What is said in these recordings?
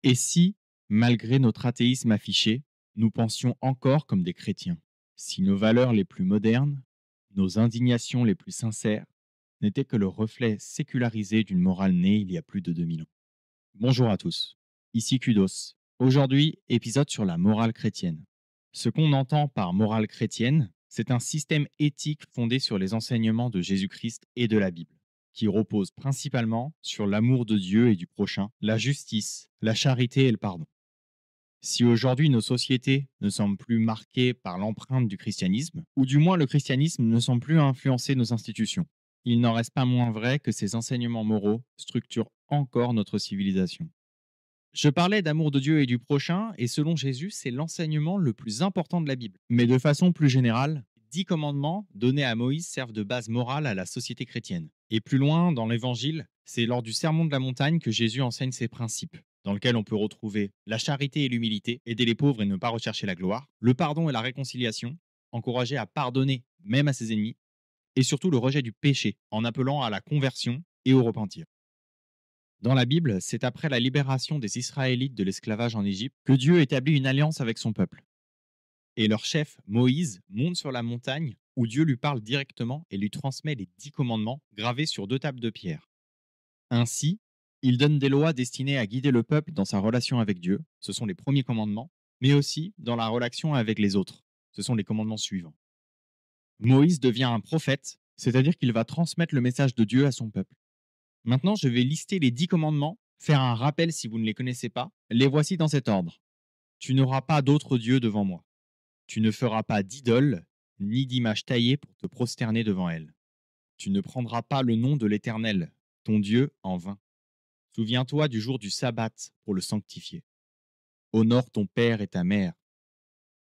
Et si, malgré notre athéisme affiché, nous pensions encore comme des chrétiens? Si nos valeurs les plus modernes, nos indignations les plus sincères, n'étaient que le reflet sécularisé d'une morale née il y a plus de 2000 ans? Bonjour à tous, ici Kudos. Aujourd'hui, épisode sur la morale chrétienne. Ce qu'on entend par morale chrétienne, c'est un système éthique fondé sur les enseignements de Jésus-Christ et de la Bible, qui repose principalement sur l'amour de Dieu et du prochain, la justice, la charité et le pardon. Si aujourd'hui nos sociétés ne semblent plus marquées par l'empreinte du christianisme, ou du moins le christianisme ne semble plus influencer nos institutions, il n'en reste pas moins vrai que ces enseignements moraux structurent encore notre civilisation. Je parlais d'amour de Dieu et du prochain, et selon Jésus, c'est l'enseignement le plus important de la Bible. Mais de façon plus générale, 10 commandements donnés à Moïse servent de base morale à la société chrétienne. Et plus loin, dans l'Évangile, c'est lors du Sermon de la montagne que Jésus enseigne ces principes, dans lequel on peut retrouver la charité et l'humilité, aider les pauvres et ne pas rechercher la gloire, le pardon et la réconciliation, encourager à pardonner même à ses ennemis, et surtout le rejet du péché, en appelant à la conversion et au repentir. Dans la Bible, c'est après la libération des Israélites de l'esclavage en Égypte que Dieu établit une alliance avec son peuple. Et leur chef, Moïse, monte sur la montagne où Dieu lui parle directement et lui transmet les 10 commandements gravés sur 2 tables de pierre. Ainsi, il donne des lois destinées à guider le peuple dans sa relation avec Dieu, ce sont les premiers commandements, mais aussi dans la relation avec les autres, ce sont les commandements suivants. Moïse devient un prophète, c'est-à-dire qu'il va transmettre le message de Dieu à son peuple. Maintenant, je vais lister les 10 commandements, faire un rappel si vous ne les connaissez pas. Les voici dans cet ordre. Tu n'auras pas d'autre Dieu devant moi. Tu ne feras pas d'idole, ni d'image taillée pour te prosterner devant elle. Tu ne prendras pas le nom de l'Éternel, ton Dieu, en vain. Souviens-toi du jour du sabbat pour le sanctifier. Honore ton père et ta mère.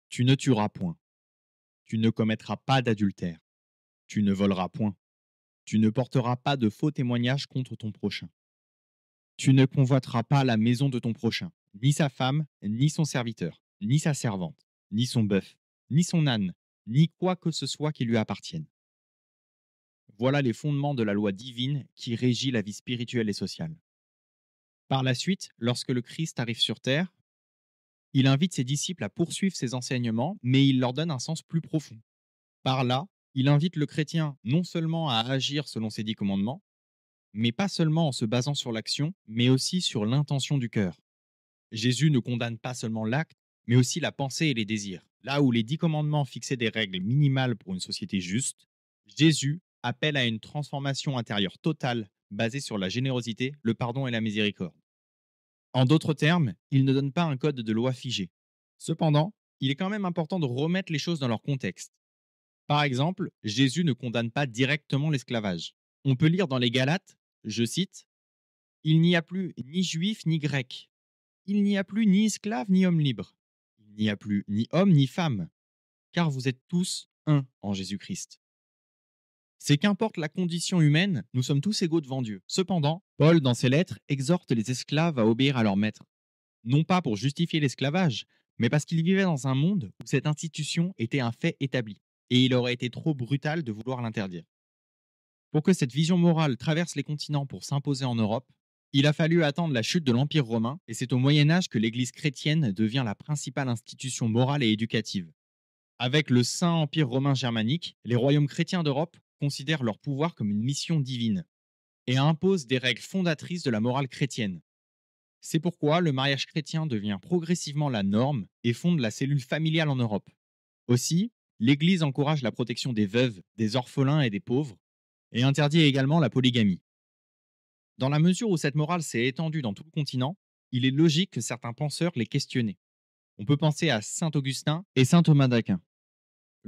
Tu ne tueras point. Tu ne commettras pas d'adultère. Tu ne voleras point. Tu ne porteras pas de faux témoignages contre ton prochain. Tu ne convoiteras pas la maison de ton prochain, ni sa femme, ni son serviteur, ni sa servante, ni son bœuf, ni son âne, ni quoi que ce soit qui lui appartienne. Voilà les fondements de la loi divine qui régit la vie spirituelle et sociale. Par la suite, lorsque le Christ arrive sur terre, il invite ses disciples à poursuivre ses enseignements, mais il leur donne un sens plus profond. Par là, il invite le chrétien non seulement à agir selon ses 10 commandements, mais pas seulement en se basant sur l'action, mais aussi sur l'intention du cœur. Jésus ne condamne pas seulement l'acte, mais aussi la pensée et les désirs. Là où les 10 commandements fixaient des règles minimales pour une société juste, Jésus appelle à une transformation intérieure totale basée sur la générosité, le pardon et la miséricorde. En d'autres termes, il ne donne pas un code de loi figé. Cependant, il est quand même important de remettre les choses dans leur contexte. Par exemple, Jésus ne condamne pas directement l'esclavage. On peut lire dans les Galates, je cite, il n'y a plus ni juif ni grec. Il n'y a plus ni esclave ni homme libre. Il n'y a plus ni homme ni femme, car vous êtes tous un en Jésus-Christ. C'est qu'importe la condition humaine, nous sommes tous égaux devant Dieu. Cependant, Paul, dans ses lettres, exhorte les esclaves à obéir à leur maître. Non pas pour justifier l'esclavage, mais parce qu'ils vivaient dans un monde où cette institution était un fait établi, et il aurait été trop brutal de vouloir l'interdire. Pour que cette vision morale traverse les continents pour s'imposer en Europe, il a fallu attendre la chute de l'Empire romain, et c'est au Moyen Âge que l'Église chrétienne devient la principale institution morale et éducative. Avec le Saint Empire romain germanique, les royaumes chrétiens d'Europe considèrent leur pouvoir comme une mission divine et imposent des règles fondatrices de la morale chrétienne. C'est pourquoi le mariage chrétien devient progressivement la norme et fonde la cellule familiale en Europe. Aussi, l'Église encourage la protection des veuves, des orphelins et des pauvres, et interdit également la polygamie. Dans la mesure où cette morale s'est étendue dans tout le continent, il est logique que certains penseurs l'aient questionnée. On peut penser à saint Augustin et saint Thomas d'Aquin.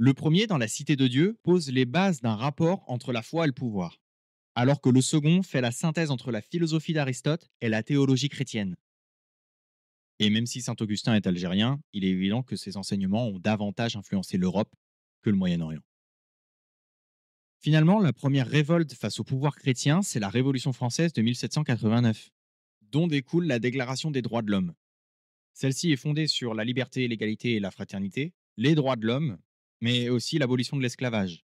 Le premier, dans la Cité de Dieu, pose les bases d'un rapport entre la foi et le pouvoir, alors que le second fait la synthèse entre la philosophie d'Aristote et la théologie chrétienne. Et même si saint Augustin est algérien, il est évident que ses enseignements ont davantage influencé l'Europe que le Moyen-Orient. Finalement, la première révolte face au pouvoir chrétien, c'est la Révolution française de 1789, dont découle la Déclaration des droits de l'homme. Celle-ci est fondée sur la liberté, l'égalité et la fraternité, les droits de l'homme, mais aussi l'abolition de l'esclavage.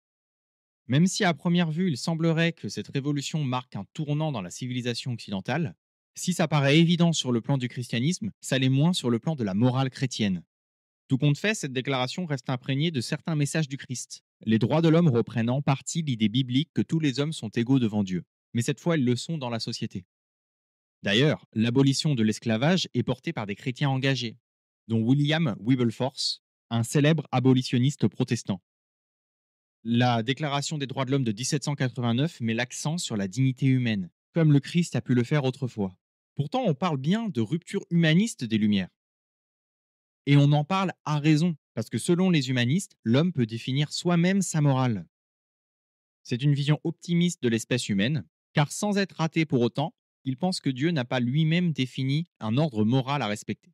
Même si à première vue, il semblerait que cette révolution marque un tournant dans la civilisation occidentale, Si ça paraît évident sur le plan du christianisme, ça l'est moins sur le plan de la morale chrétienne. Tout compte fait, cette déclaration reste imprégnée de certains messages du Christ. Les droits de l'homme reprennent en partie l'idée biblique que tous les hommes sont égaux devant Dieu. Mais cette fois, ils le sont dans la société. D'ailleurs, l'abolition de l'esclavage est portée par des chrétiens engagés, dont William Wilberforce, un célèbre abolitionniste protestant. La Déclaration des droits de l'homme de 1789 met l'accent sur la dignité humaine, comme le Christ a pu le faire autrefois. Pourtant, on parle bien de rupture humaniste des Lumières. Et on en parle à raison, parce que selon les humanistes, l'homme peut définir soi-même sa morale. C'est une vision optimiste de l'espèce humaine, car sans être athée pour autant, il pense que Dieu n'a pas lui-même défini un ordre moral à respecter.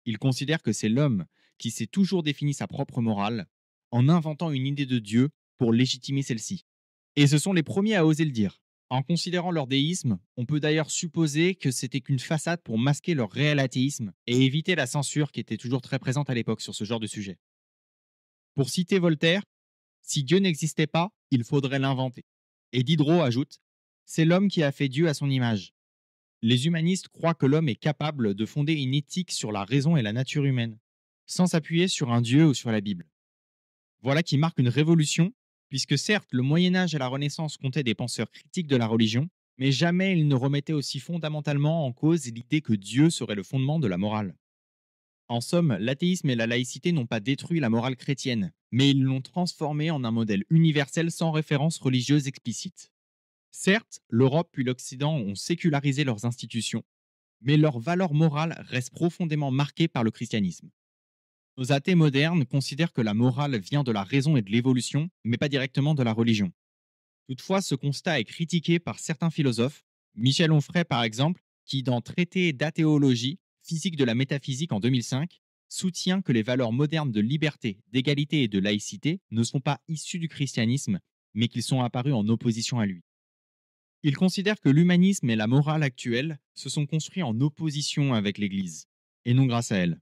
Il considère que c'est l'homme qui s'est toujours défini sa propre morale en inventant une idée de Dieu pour légitimer celle-ci. Et ce sont les premiers à oser le dire. En considérant leur déisme, on peut d'ailleurs supposer que c'était qu'une façade pour masquer leur réel athéisme et éviter la censure qui était toujours très présente à l'époque sur ce genre de sujet. Pour citer Voltaire, si Dieu n'existait pas, il faudrait l'inventer. Et Diderot ajoute, c'est l'homme qui a fait Dieu à son image. Les humanistes croient que l'homme est capable de fonder une éthique sur la raison et la nature humaine, sans s'appuyer sur un Dieu ou sur la Bible. Voilà qui marque une révolution, puisque certes, le Moyen Âge et la Renaissance comptaient des penseurs critiques de la religion, mais jamais ils ne remettaient aussi fondamentalement en cause l'idée que Dieu serait le fondement de la morale. En somme, l'athéisme et la laïcité n'ont pas détruit la morale chrétienne, mais ils l'ont transformée en un modèle universel sans référence religieuse explicite. Certes, l'Europe puis l'Occident ont sécularisé leurs institutions, mais leurs valeurs morales restent profondément marquées par le christianisme. Nos athées modernes considèrent que la morale vient de la raison et de l'évolution, mais pas directement de la religion. Toutefois, ce constat est critiqué par certains philosophes, Michel Onfray par exemple, qui dans Traité d'athéologie, physique de la métaphysique en 2005, soutient que les valeurs modernes de liberté, d'égalité et de laïcité ne sont pas issues du christianisme, mais qu'ils sont apparus en opposition à lui. Il considère que l'humanisme et la morale actuelle se sont construits en opposition avec l'Église, et non grâce à elle.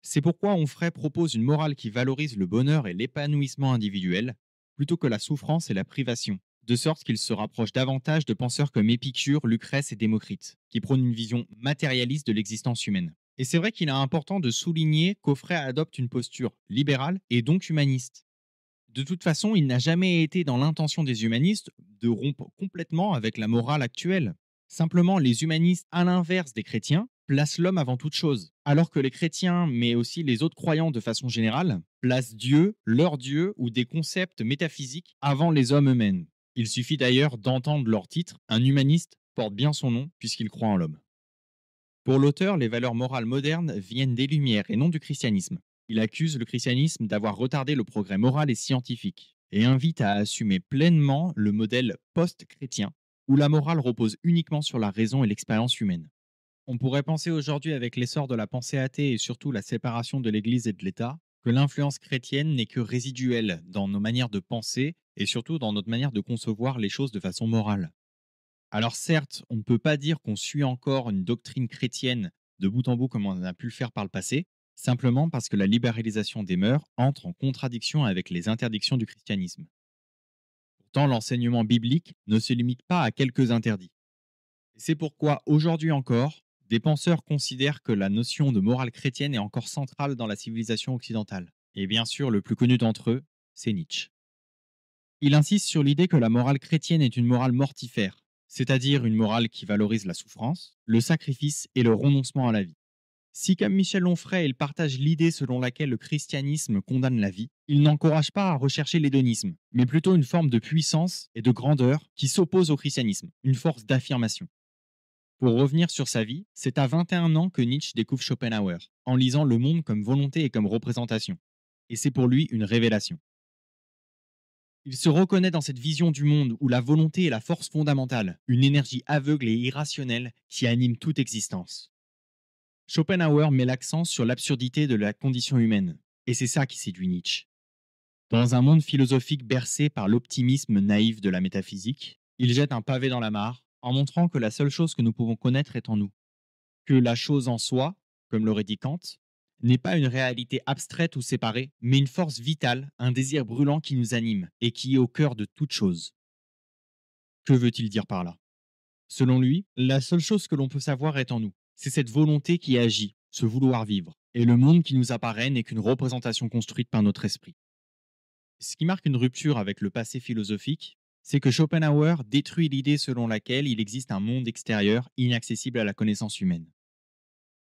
C'est pourquoi Onfray propose une morale qui valorise le bonheur et l'épanouissement individuel, plutôt que la souffrance et la privation, de sorte qu'il se rapproche davantage de penseurs comme Épicure, Lucrèce et Démocrite, qui prônent une vision matérialiste de l'existence humaine. Et c'est vrai qu'il est important de souligner qu'Onfray adopte une posture libérale et donc humaniste. De toute façon, il n'a jamais été dans l'intention des humanistes de rompre complètement avec la morale actuelle. Simplement, les humanistes, à l'inverse des chrétiens, placent l'homme avant toute chose, alors que les chrétiens, mais aussi les autres croyants de façon générale, placent Dieu, leur Dieu ou des concepts métaphysiques avant les hommes eux-mêmes. Il suffit d'ailleurs d'entendre leur titre, un humaniste porte bien son nom puisqu'il croit en l'homme. Pour l'auteur, les valeurs morales modernes viennent des Lumières et non du christianisme. Il accuse le christianisme d'avoir retardé le progrès moral et scientifique et invite à assumer pleinement le modèle post-chrétien où la morale repose uniquement sur la raison et l'expérience humaine. On pourrait penser aujourd'hui, avec l'essor de la pensée athée et surtout la séparation de l'Église et de l'État, que l'influence chrétienne n'est que résiduelle dans nos manières de penser et surtout dans notre manière de concevoir les choses de façon morale. Alors certes, on ne peut pas dire qu'on suit encore une doctrine chrétienne de bout en bout comme on a pu le faire par le passé, simplement parce que la libéralisation des mœurs entre en contradiction avec les interdictions du christianisme. Pourtant, l'enseignement biblique ne se limite pas à quelques interdits. C'est pourquoi, aujourd'hui encore, des penseurs considèrent que la notion de morale chrétienne est encore centrale dans la civilisation occidentale. Et bien sûr, le plus connu d'entre eux, c'est Nietzsche. Il insiste sur l'idée que la morale chrétienne est une morale mortifère, c'est-à-dire une morale qui valorise la souffrance, le sacrifice et le renoncement à la vie. Si, comme Michel Onfray, il partage l'idée selon laquelle le christianisme condamne la vie, il n'encourage pas à rechercher l'hédonisme, mais plutôt une forme de puissance et de grandeur qui s'oppose au christianisme, une force d'affirmation. Pour revenir sur sa vie, c'est à 21 ans que Nietzsche découvre Schopenhauer, en lisant Le Monde comme volonté et comme représentation. Et c'est pour lui une révélation. Il se reconnaît dans cette vision du monde où la volonté est la force fondamentale, une énergie aveugle et irrationnelle qui anime toute existence. Schopenhauer met l'accent sur l'absurdité de la condition humaine, et c'est ça qui séduit Nietzsche. Dans un monde philosophique bercé par l'optimisme naïf de la métaphysique, il jette un pavé dans la mare en montrant que la seule chose que nous pouvons connaître est en nous, que la chose en soi, comme l'aurait dit Kant, n'est pas une réalité abstraite ou séparée, mais une force vitale, un désir brûlant qui nous anime et qui est au cœur de toute chose. Que veut-il dire par là? Selon lui, la seule chose que l'on peut savoir est en nous. C'est cette volonté qui agit, ce vouloir vivre. Et le monde qui nous apparaît n'est qu'une représentation construite par notre esprit. Ce qui marque une rupture avec le passé philosophique, c'est que Schopenhauer détruit l'idée selon laquelle il existe un monde extérieur inaccessible à la connaissance humaine.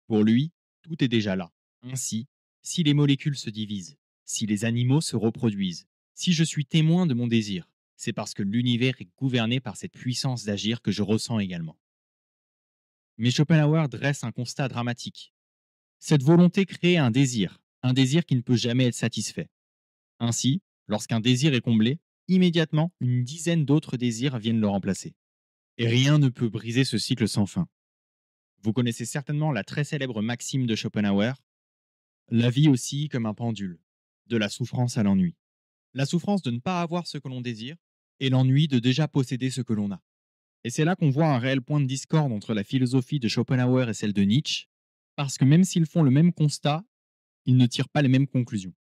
Pour lui, tout est déjà là. Ainsi, si les molécules se divisent, si les animaux se reproduisent, si je suis témoin de mon désir, c'est parce que l'univers est gouverné par cette puissance d'agir que je ressens également. Mais Schopenhauer dresse un constat dramatique. Cette volonté crée un désir qui ne peut jamais être satisfait. Ainsi, lorsqu'un désir est comblé, immédiatement, une dizaine d'autres désirs viennent le remplacer. Et rien ne peut briser ce cycle sans fin. Vous connaissez certainement la très célèbre maxime de Schopenhauer: la vie aussi comme un pendule, de la souffrance à l'ennui. La souffrance de ne pas avoir ce que l'on désire, et l'ennui de déjà posséder ce que l'on a. Et c'est là qu'on voit un réel point de discorde entre la philosophie de Schopenhauer et celle de Nietzsche, parce que même s'ils font le même constat, ils ne tirent pas les mêmes conclusions.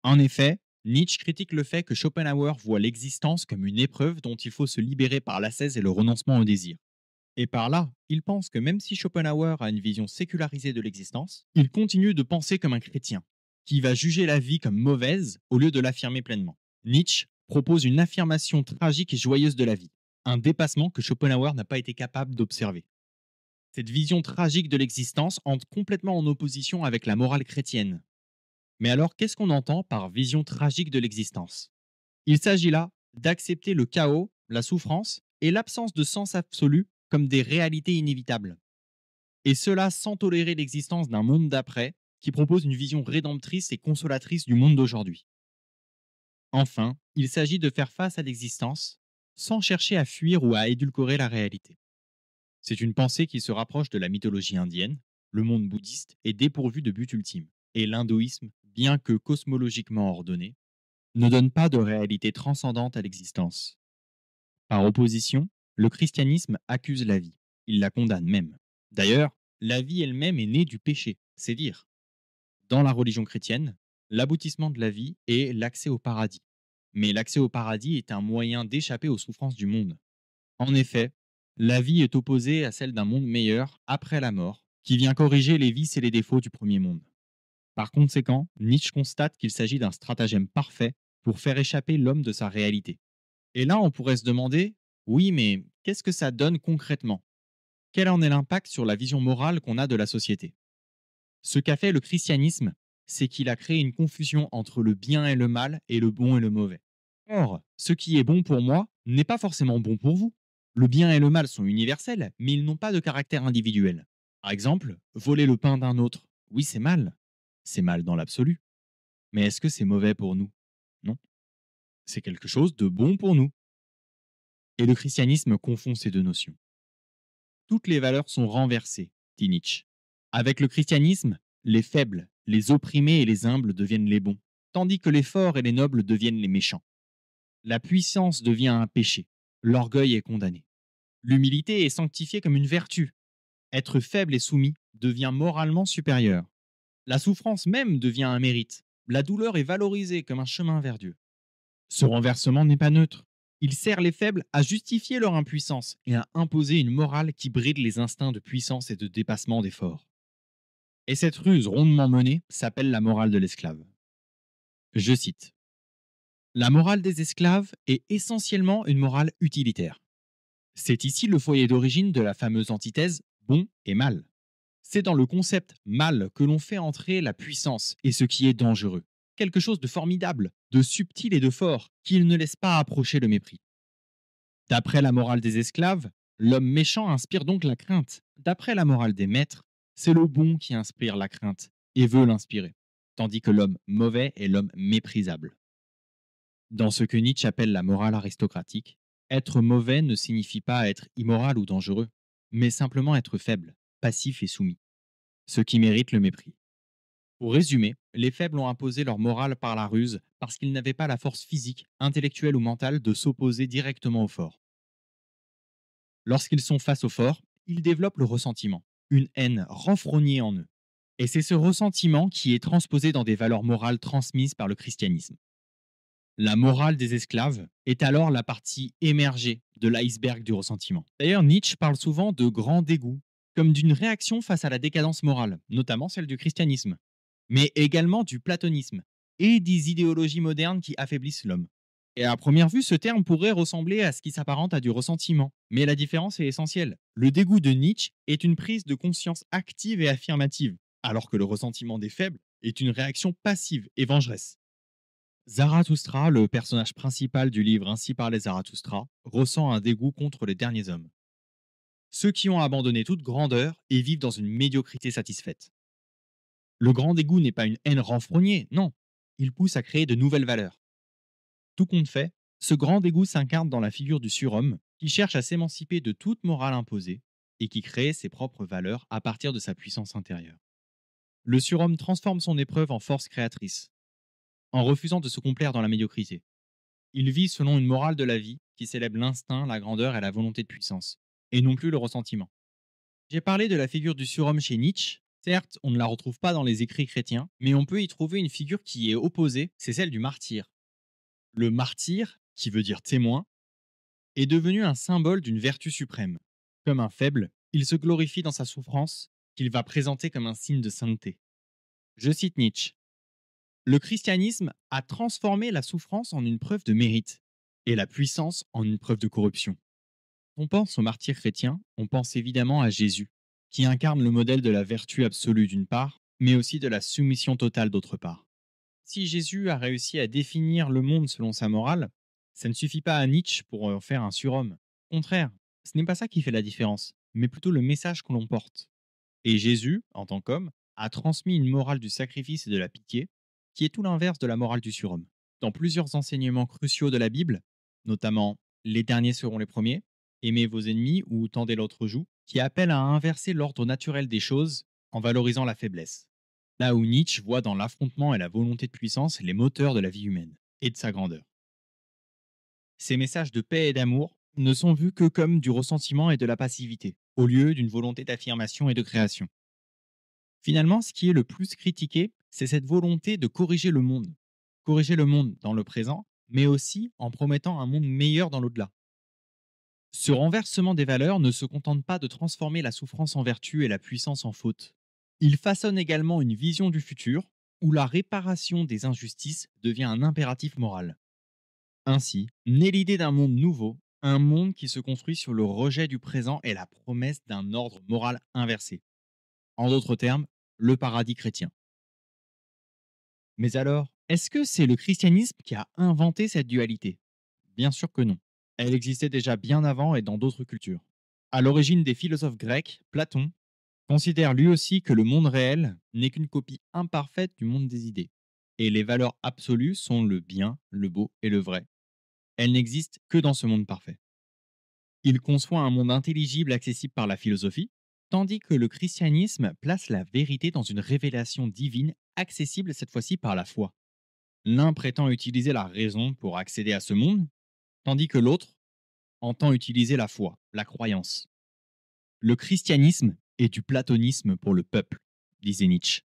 En effet, Nietzsche critique le fait que Schopenhauer voit l'existence comme une épreuve dont il faut se libérer par l'ascèse et le renoncement au désir. Et par là, il pense que même si Schopenhauer a une vision sécularisée de l'existence, il continue de penser comme un chrétien, qui va juger la vie comme mauvaise au lieu de l'affirmer pleinement. Nietzsche propose une affirmation tragique et joyeuse de la vie, un dépassement que Schopenhauer n'a pas été capable d'observer. Cette vision tragique de l'existence entre complètement en opposition avec la morale chrétienne. Mais alors, qu'est-ce qu'on entend par vision tragique de l'existence? Il s'agit là d'accepter le chaos, la souffrance et l'absence de sens absolu comme des réalités inévitables. Et cela sans tolérer l'existence d'un monde d'après qui propose une vision rédemptrice et consolatrice du monde d'aujourd'hui. Enfin, il s'agit de faire face à l'existence sans chercher à fuir ou à édulcorer la réalité. C'est une pensée qui se rapproche de la mythologie indienne. Le monde bouddhiste est dépourvu de but ultime, et l'hindouisme, bien que cosmologiquement ordonné, ne donne pas de réalité transcendante à l'existence. Par opposition, le christianisme accuse la vie. Il la condamne même. D'ailleurs, la vie elle-même est née du péché, c'est dire. Dans la religion chrétienne, l'aboutissement de la vie est l'accès au paradis. Mais l'accès au paradis est un moyen d'échapper aux souffrances du monde. En effet, la vie est opposée à celle d'un monde meilleur après la mort, qui vient corriger les vices et les défauts du premier monde. Par conséquent, Nietzsche constate qu'il s'agit d'un stratagème parfait pour faire échapper l'homme de sa réalité. Et là, on pourrait se demander, oui, mais qu'est-ce que ça donne concrètement? Quel en est l'impact sur la vision morale qu'on a de la société? Ce qu'a fait le christianisme, c'est qu'il a créé une confusion entre le bien et le mal et le bon et le mauvais. Or, ce qui est bon pour moi n'est pas forcément bon pour vous. Le bien et le mal sont universels, mais ils n'ont pas de caractère individuel. Par exemple, voler le pain d'un autre, oui, c'est mal. C'est mal dans l'absolu. Mais est-ce que c'est mauvais pour nous? Non. C'est quelque chose de bon pour nous. Et le christianisme confond ces deux notions. Toutes les valeurs sont renversées, dit Nietzsche. Avec le christianisme, les faibles, les opprimés et les humbles deviennent les bons, tandis que les forts et les nobles deviennent les méchants. La puissance devient un péché, l'orgueil est condamné. L'humilité est sanctifiée comme une vertu. Être faible et soumis devient moralement supérieur. La souffrance même devient un mérite. La douleur est valorisée comme un chemin vers Dieu. Ce renversement n'est pas neutre. Il sert les faibles à justifier leur impuissance et à imposer une morale qui bride les instincts de puissance et de dépassement des forts. Et cette ruse rondement menée s'appelle la morale de l'esclave. Je cite: la morale des esclaves est essentiellement une morale utilitaire. C'est ici le foyer d'origine de la fameuse antithèse bon et mal. C'est dans le concept mal que l'on fait entrer la puissance et ce qui est dangereux. Quelque chose de formidable, de subtil et de fort, qu'il ne laisse pas approcher le mépris. D'après la morale des esclaves, l'homme méchant inspire donc la crainte. D'après la morale des maîtres, c'est le bon qui inspire la crainte et veut l'inspirer, tandis que l'homme mauvais est l'homme méprisable. Dans ce que Nietzsche appelle la morale aristocratique, être mauvais ne signifie pas être immoral ou dangereux, mais simplement être faible, passif et soumis, ce qui mérite le mépris. Pour résumer, les faibles ont imposé leur morale par la ruse parce qu'ils n'avaient pas la force physique, intellectuelle ou mentale de s'opposer directement aux forts. Lorsqu'ils sont face aux forts, ils développent le ressentiment, une haine renfrognée en eux. Et c'est ce ressentiment qui est transposé dans des valeurs morales transmises par le christianisme. La morale des esclaves est alors la partie émergée de l'iceberg du ressentiment. D'ailleurs, Nietzsche parle souvent de grand dégoût, comme d'une réaction face à la décadence morale, notamment celle du christianisme, mais également du platonisme et des idéologies modernes qui affaiblissent l'homme. Et à première vue, ce terme pourrait ressembler à ce qui s'apparente à du ressentiment, mais la différence est essentielle. Le dégoût de Nietzsche est une prise de conscience active et affirmative, alors que le ressentiment des faibles est une réaction passive et vengeresse. Zarathustra, le personnage principal du livre Ainsi parlait Zarathustra, ressent un dégoût contre les derniers hommes. Ceux qui ont abandonné toute grandeur et vivent dans une médiocrité satisfaite. Le grand dégoût n'est pas une haine renfrognée, non. Il pousse à créer de nouvelles valeurs. Tout compte fait, ce grand dégoût s'incarne dans la figure du surhomme qui cherche à s'émanciper de toute morale imposée et qui crée ses propres valeurs à partir de sa puissance intérieure. Le surhomme transforme son épreuve en force créatrice, en refusant de se complaire dans la médiocrité. Il vit selon une morale de la vie qui célèbre l'instinct, la grandeur et la volonté de puissance, et non plus le ressentiment. J'ai parlé de la figure du surhomme chez Nietzsche. Certes, on ne la retrouve pas dans les écrits chrétiens, mais on peut y trouver une figure qui est opposée, c'est celle du martyr. Le martyr, qui veut dire témoin, est devenu un symbole d'une vertu suprême. Comme un faible, il se glorifie dans sa souffrance, qu'il va présenter comme un signe de sainteté. Je cite Nietzsche. Le christianisme a transformé la souffrance en une preuve de mérite et la puissance en une preuve de corruption. Quand on pense au martyr chrétien, on pense évidemment à Jésus, qui incarne le modèle de la vertu absolue d'une part, mais aussi de la soumission totale d'autre part. Si Jésus a réussi à définir le monde selon sa morale, ça ne suffit pas à Nietzsche pour en faire un surhomme. Au contraire, ce n'est pas ça qui fait la différence, mais plutôt le message que l'on porte. Et Jésus, en tant qu'homme, a transmis une morale du sacrifice et de la pitié, qui est tout l'inverse de la morale du surhomme. Dans plusieurs enseignements cruciaux de la Bible, notamment les derniers seront les premiers, aimez vos ennemis ou tendez l'autre joue, qui appellent à inverser l'ordre naturel des choses en valorisant la faiblesse. Là où Nietzsche voit dans l'affrontement et la volonté de puissance les moteurs de la vie humaine et de sa grandeur. Ces messages de paix et d'amour ne sont vus que comme du ressentiment et de la passivité, au lieu d'une volonté d'affirmation et de création. Finalement, ce qui est le plus critiqué, c'est cette volonté de corriger le monde. Corriger le monde dans le présent, mais aussi en promettant un monde meilleur dans l'au-delà. Ce renversement des valeurs ne se contente pas de transformer la souffrance en vertu et la puissance en faute. Il façonne également une vision du futur où la réparation des injustices devient un impératif moral. Ainsi, naît l'idée d'un monde nouveau, un monde qui se construit sur le rejet du présent et la promesse d'un ordre moral inversé. En d'autres termes, le paradis chrétien. Mais alors, est-ce que c'est le christianisme qui a inventé cette dualité? Bien sûr que non. Elle existait déjà bien avant et dans d'autres cultures. À l'origine des philosophes grecs, Platon considère lui aussi que le monde réel n'est qu'une copie imparfaite du monde des idées. Et les valeurs absolues sont le bien, le beau et le vrai. Elles n'existent que dans ce monde parfait. Il conçoit un monde intelligible accessible par la philosophie, tandis que le christianisme place la vérité dans une révélation divine accessible cette fois-ci par la foi. L'un prétend utiliser la raison pour accéder à ce monde, tandis que l'autre entend utiliser la foi, la croyance. Le christianisme est du platonisme pour le peuple, disait Nietzsche.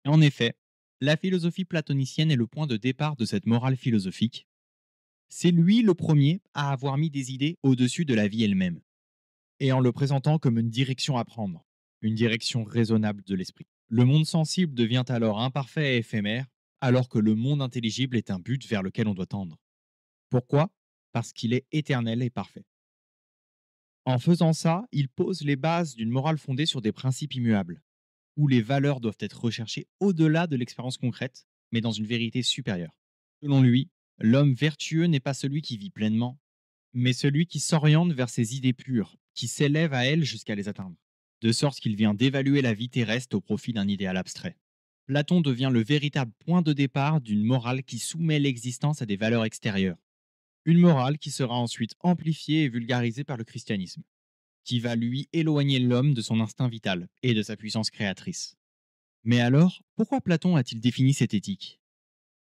Et en effet, la philosophie platonicienne est le point de départ de cette morale philosophique. C'est lui le premier à avoir mis des idées au-dessus de la vie elle-même, et en le présentant comme une direction à prendre, une direction raisonnable de l'esprit. Le monde sensible devient alors imparfait et éphémère, alors que le monde intelligible est un but vers lequel on doit tendre. Pourquoi? Parce qu'il est éternel et parfait. En faisant ça, il pose les bases d'une morale fondée sur des principes immuables, où les valeurs doivent être recherchées au-delà de l'expérience concrète, mais dans une vérité supérieure. Selon lui, l'homme vertueux n'est pas celui qui vit pleinement, mais celui qui s'oriente vers ses idées pures, qui s'élève à elles jusqu'à les atteindre, de sorte qu'il vient d'évaluer la vie terrestre au profit d'un idéal abstrait. Platon devient le véritable point de départ d'une morale qui soumet l'existence à des valeurs extérieures. Une morale qui sera ensuite amplifiée et vulgarisée par le christianisme, qui va lui éloigner l'homme de son instinct vital et de sa puissance créatrice. Mais alors, pourquoi Platon a-t-il défini cette éthique?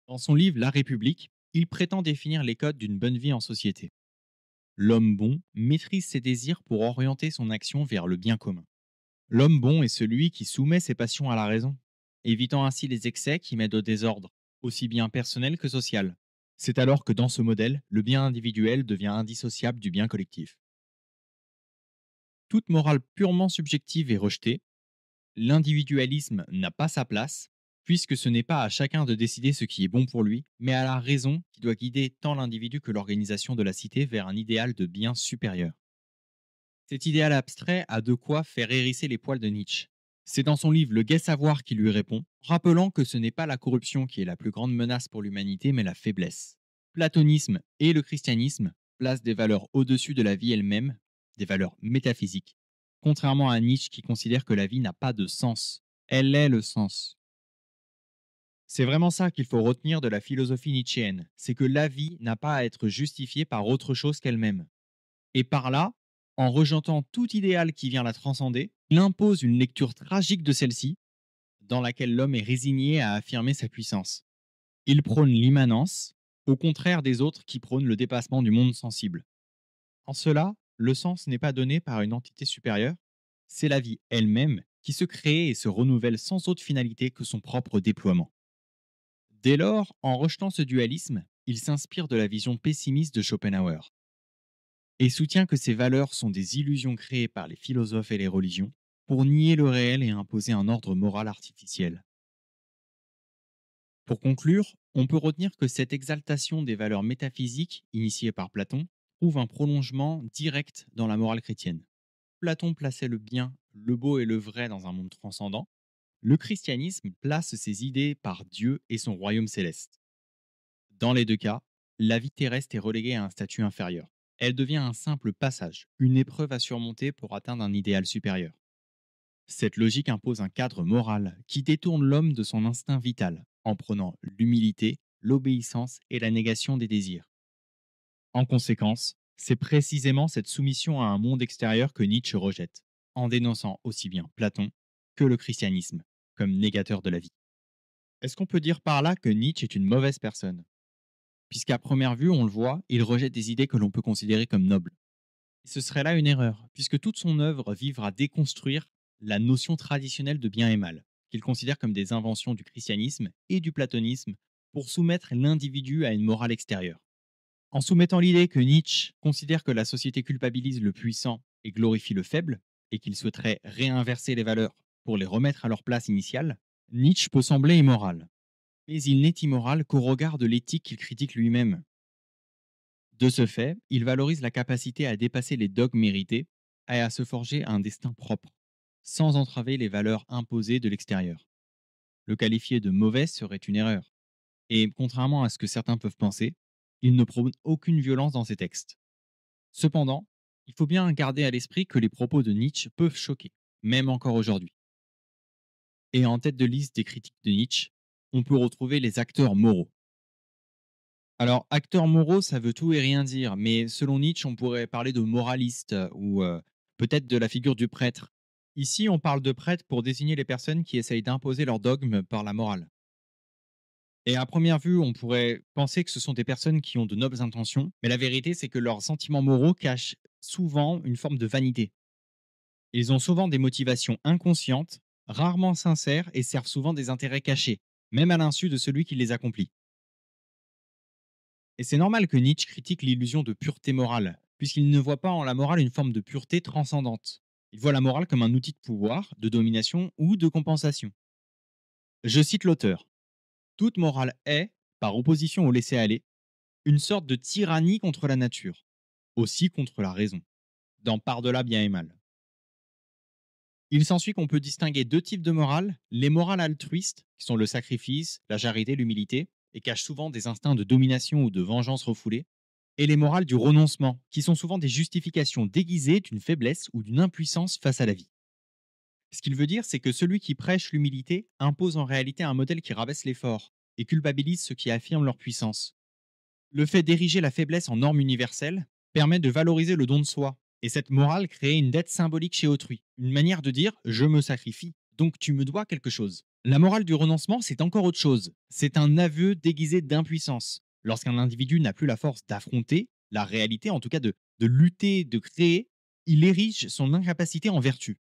Dans son livre La République, il prétend définir les codes d'une bonne vie en société. L'homme bon maîtrise ses désirs pour orienter son action vers le bien commun. L'homme bon est celui qui soumet ses passions à la raison, évitant ainsi les excès qui mènent au désordre, aussi bien personnel que social. C'est alors que dans ce modèle, le bien individuel devient indissociable du bien collectif. Toute morale purement subjective est rejetée, l'individualisme n'a pas sa place, puisque ce n'est pas à chacun de décider ce qui est bon pour lui, mais à la raison qui doit guider tant l'individu que l'organisation de la cité vers un idéal de bien supérieur. Cet idéal abstrait a de quoi faire hérisser les poils de Nietzsche. C'est dans son livre Le Gai Savoir qui lui répond, rappelant que ce n'est pas la corruption qui est la plus grande menace pour l'humanité, mais la faiblesse. Platonisme et le christianisme placent des valeurs au-dessus de la vie elle-même, des valeurs métaphysiques, contrairement à Nietzsche qui considère que la vie n'a pas de sens. Elle est le sens. C'est vraiment ça qu'il faut retenir de la philosophie nietzschéenne, c'est que la vie n'a pas à être justifiée par autre chose qu'elle-même. Et par là, en rejetant tout idéal qui vient la transcender, il impose une lecture tragique de celle-ci, dans laquelle l'homme est résigné à affirmer sa puissance. Il prône l'immanence, au contraire des autres qui prônent le dépassement du monde sensible. En cela, le sens n'est pas donné par une entité supérieure, c'est la vie elle-même qui se crée et se renouvelle sans autre finalité que son propre déploiement. Dès lors, en rejetant ce dualisme, il s'inspire de la vision pessimiste de Schopenhauer et soutient que ces valeurs sont des illusions créées par les philosophes et les religions pour nier le réel et imposer un ordre moral artificiel. Pour conclure, on peut retenir que cette exaltation des valeurs métaphysiques initiée par Platon trouve un prolongement direct dans la morale chrétienne. Platon plaçait le bien, le beau et le vrai dans un monde transcendant. Le christianisme place ses idées par Dieu et son royaume céleste. Dans les deux cas, la vie terrestre est reléguée à un statut inférieur. Elle devient un simple passage, une épreuve à surmonter pour atteindre un idéal supérieur. Cette logique impose un cadre moral qui détourne l'homme de son instinct vital en prenant l'humilité, l'obéissance et la négation des désirs. En conséquence, c'est précisément cette soumission à un monde extérieur que Nietzsche rejette, en dénonçant aussi bien Platon que le christianisme comme négateur de la vie. Est-ce qu'on peut dire par là que Nietzsche est une mauvaise personne? Puisqu'à première vue, on le voit, il rejette des idées que l'on peut considérer comme nobles. Et ce serait là une erreur, puisque toute son œuvre vise à déconstruire la notion traditionnelle de bien et mal, qu'il considère comme des inventions du christianisme et du platonisme pour soumettre l'individu à une morale extérieure. En soumettant l'idée que Nietzsche considère que la société culpabilise le puissant et glorifie le faible, et qu'il souhaiterait réinverser les valeurs pour les remettre à leur place initiale, Nietzsche peut sembler immoral. Mais il n'est immoral qu'au regard de l'éthique qu'il critique lui-même. De ce fait, il valorise la capacité à dépasser les dogmes hérités et à se forger un destin propre, sans entraver les valeurs imposées de l'extérieur. Le qualifier de mauvais serait une erreur. Et contrairement à ce que certains peuvent penser, il ne prône aucune violence dans ses textes. Cependant, il faut bien garder à l'esprit que les propos de Nietzsche peuvent choquer, même encore aujourd'hui. Et en tête de liste des critiques de Nietzsche, on peut retrouver les acteurs moraux. Alors, acteurs moraux, ça veut tout et rien dire, mais selon Nietzsche, on pourrait parler de moraliste ou peut-être de la figure du prêtre. Ici, on parle de prêtre pour désigner les personnes qui essayent d'imposer leur dogme par la morale. Et à première vue, on pourrait penser que ce sont des personnes qui ont de nobles intentions, mais la vérité, c'est que leurs sentiments moraux cachent souvent une forme de vanité. Ils ont souvent des motivations inconscientes, rarement sincères et servent souvent des intérêts cachés, même à l'insu de celui qui les accomplit. Et c'est normal que Nietzsche critique l'illusion de pureté morale, puisqu'il ne voit pas en la morale une forme de pureté transcendante. Il voit la morale comme un outil de pouvoir, de domination ou de compensation. Je cite l'auteur. Toute morale est, par opposition au laisser-aller, une sorte de tyrannie contre la nature, aussi contre la raison, dans Par-delà bien et mal. Il s'ensuit qu'on peut distinguer deux types de morale, les morales altruistes, qui sont le sacrifice, la charité, l'humilité, et cachent souvent des instincts de domination ou de vengeance refoulés, et les morales du renoncement, qui sont souvent des justifications déguisées d'une faiblesse ou d'une impuissance face à la vie. Ce qu'il veut dire, c'est que celui qui prêche l'humilité impose en réalité un modèle qui rabaisse les forts et culpabilise ceux qui affirment leur puissance. Le fait d'ériger la faiblesse en norme universelle permet de valoriser le don de soi, et cette morale crée une dette symbolique chez autrui, une manière de dire je me sacrifie, donc tu me dois quelque chose. La morale du renoncement, c'est encore autre chose. C'est un aveu déguisé d'impuissance. Lorsqu'un individu n'a plus la force d'affronter la réalité, en tout cas de lutter, de créer, il érige son incapacité en vertu.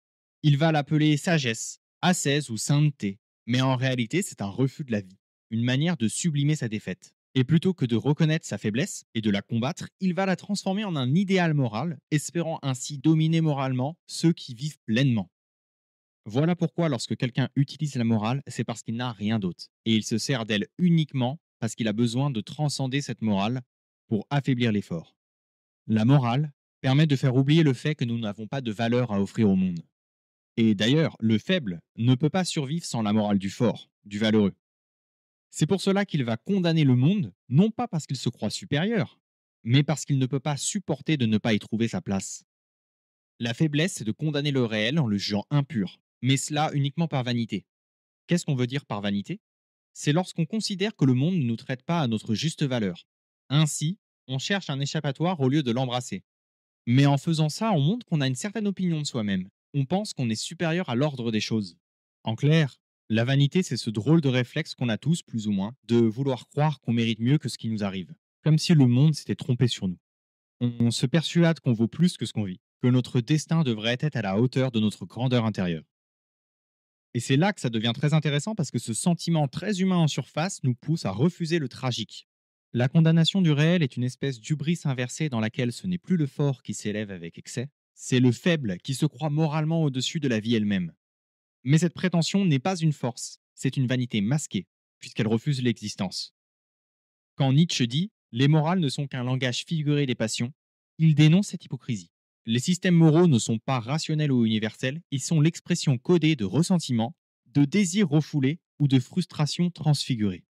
Il va l'appeler sagesse, ascèse ou sainteté, mais en réalité, c'est un refus de la vie, une manière de sublimer sa défaite. Et plutôt que de reconnaître sa faiblesse et de la combattre, il va la transformer en un idéal moral, espérant ainsi dominer moralement ceux qui vivent pleinement. Voilà pourquoi lorsque quelqu'un utilise la morale, c'est parce qu'il n'a rien d'autre. Et il se sert d'elle uniquement parce qu'il a besoin de transcender cette morale pour affaiblir l'effort. La morale permet de faire oublier le fait que nous n'avons pas de valeur à offrir au monde. Et d'ailleurs, le faible ne peut pas survivre sans la morale du fort, du valeureux. C'est pour cela qu'il va condamner le monde, non pas parce qu'il se croit supérieur, mais parce qu'il ne peut pas supporter de ne pas y trouver sa place. La faiblesse, c'est de condamner le réel en le jugeant impur, mais cela uniquement par vanité. Qu'est-ce qu'on veut dire par vanité? C'est lorsqu'on considère que le monde ne nous traite pas à notre juste valeur. Ainsi, on cherche un échappatoire au lieu de l'embrasser. Mais en faisant ça, on montre qu'on a une certaine opinion de soi-même. On pense qu'on est supérieur à l'ordre des choses. En clair, la vanité, c'est ce drôle de réflexe qu'on a tous, plus ou moins, de vouloir croire qu'on mérite mieux que ce qui nous arrive. Comme si le monde s'était trompé sur nous. On se persuade qu'on vaut plus que ce qu'on vit, que notre destin devrait être à la hauteur de notre grandeur intérieure. Et c'est là que ça devient très intéressant parce que ce sentiment très humain en surface nous pousse à refuser le tragique. La condamnation du réel est une espèce d'hubris inversée dans laquelle ce n'est plus le fort qui s'élève avec excès, c'est le faible qui se croit moralement au-dessus de la vie elle-même. Mais cette prétention n'est pas une force, c'est une vanité masquée, puisqu'elle refuse l'existence. Quand Nietzsche dit les morales ne sont qu'un langage figuré des passions, il dénonce cette hypocrisie. Les systèmes moraux ne sont pas rationnels ou universels, ils sont l'expression codée de ressentiments, de désirs refoulés ou de frustrations transfigurées.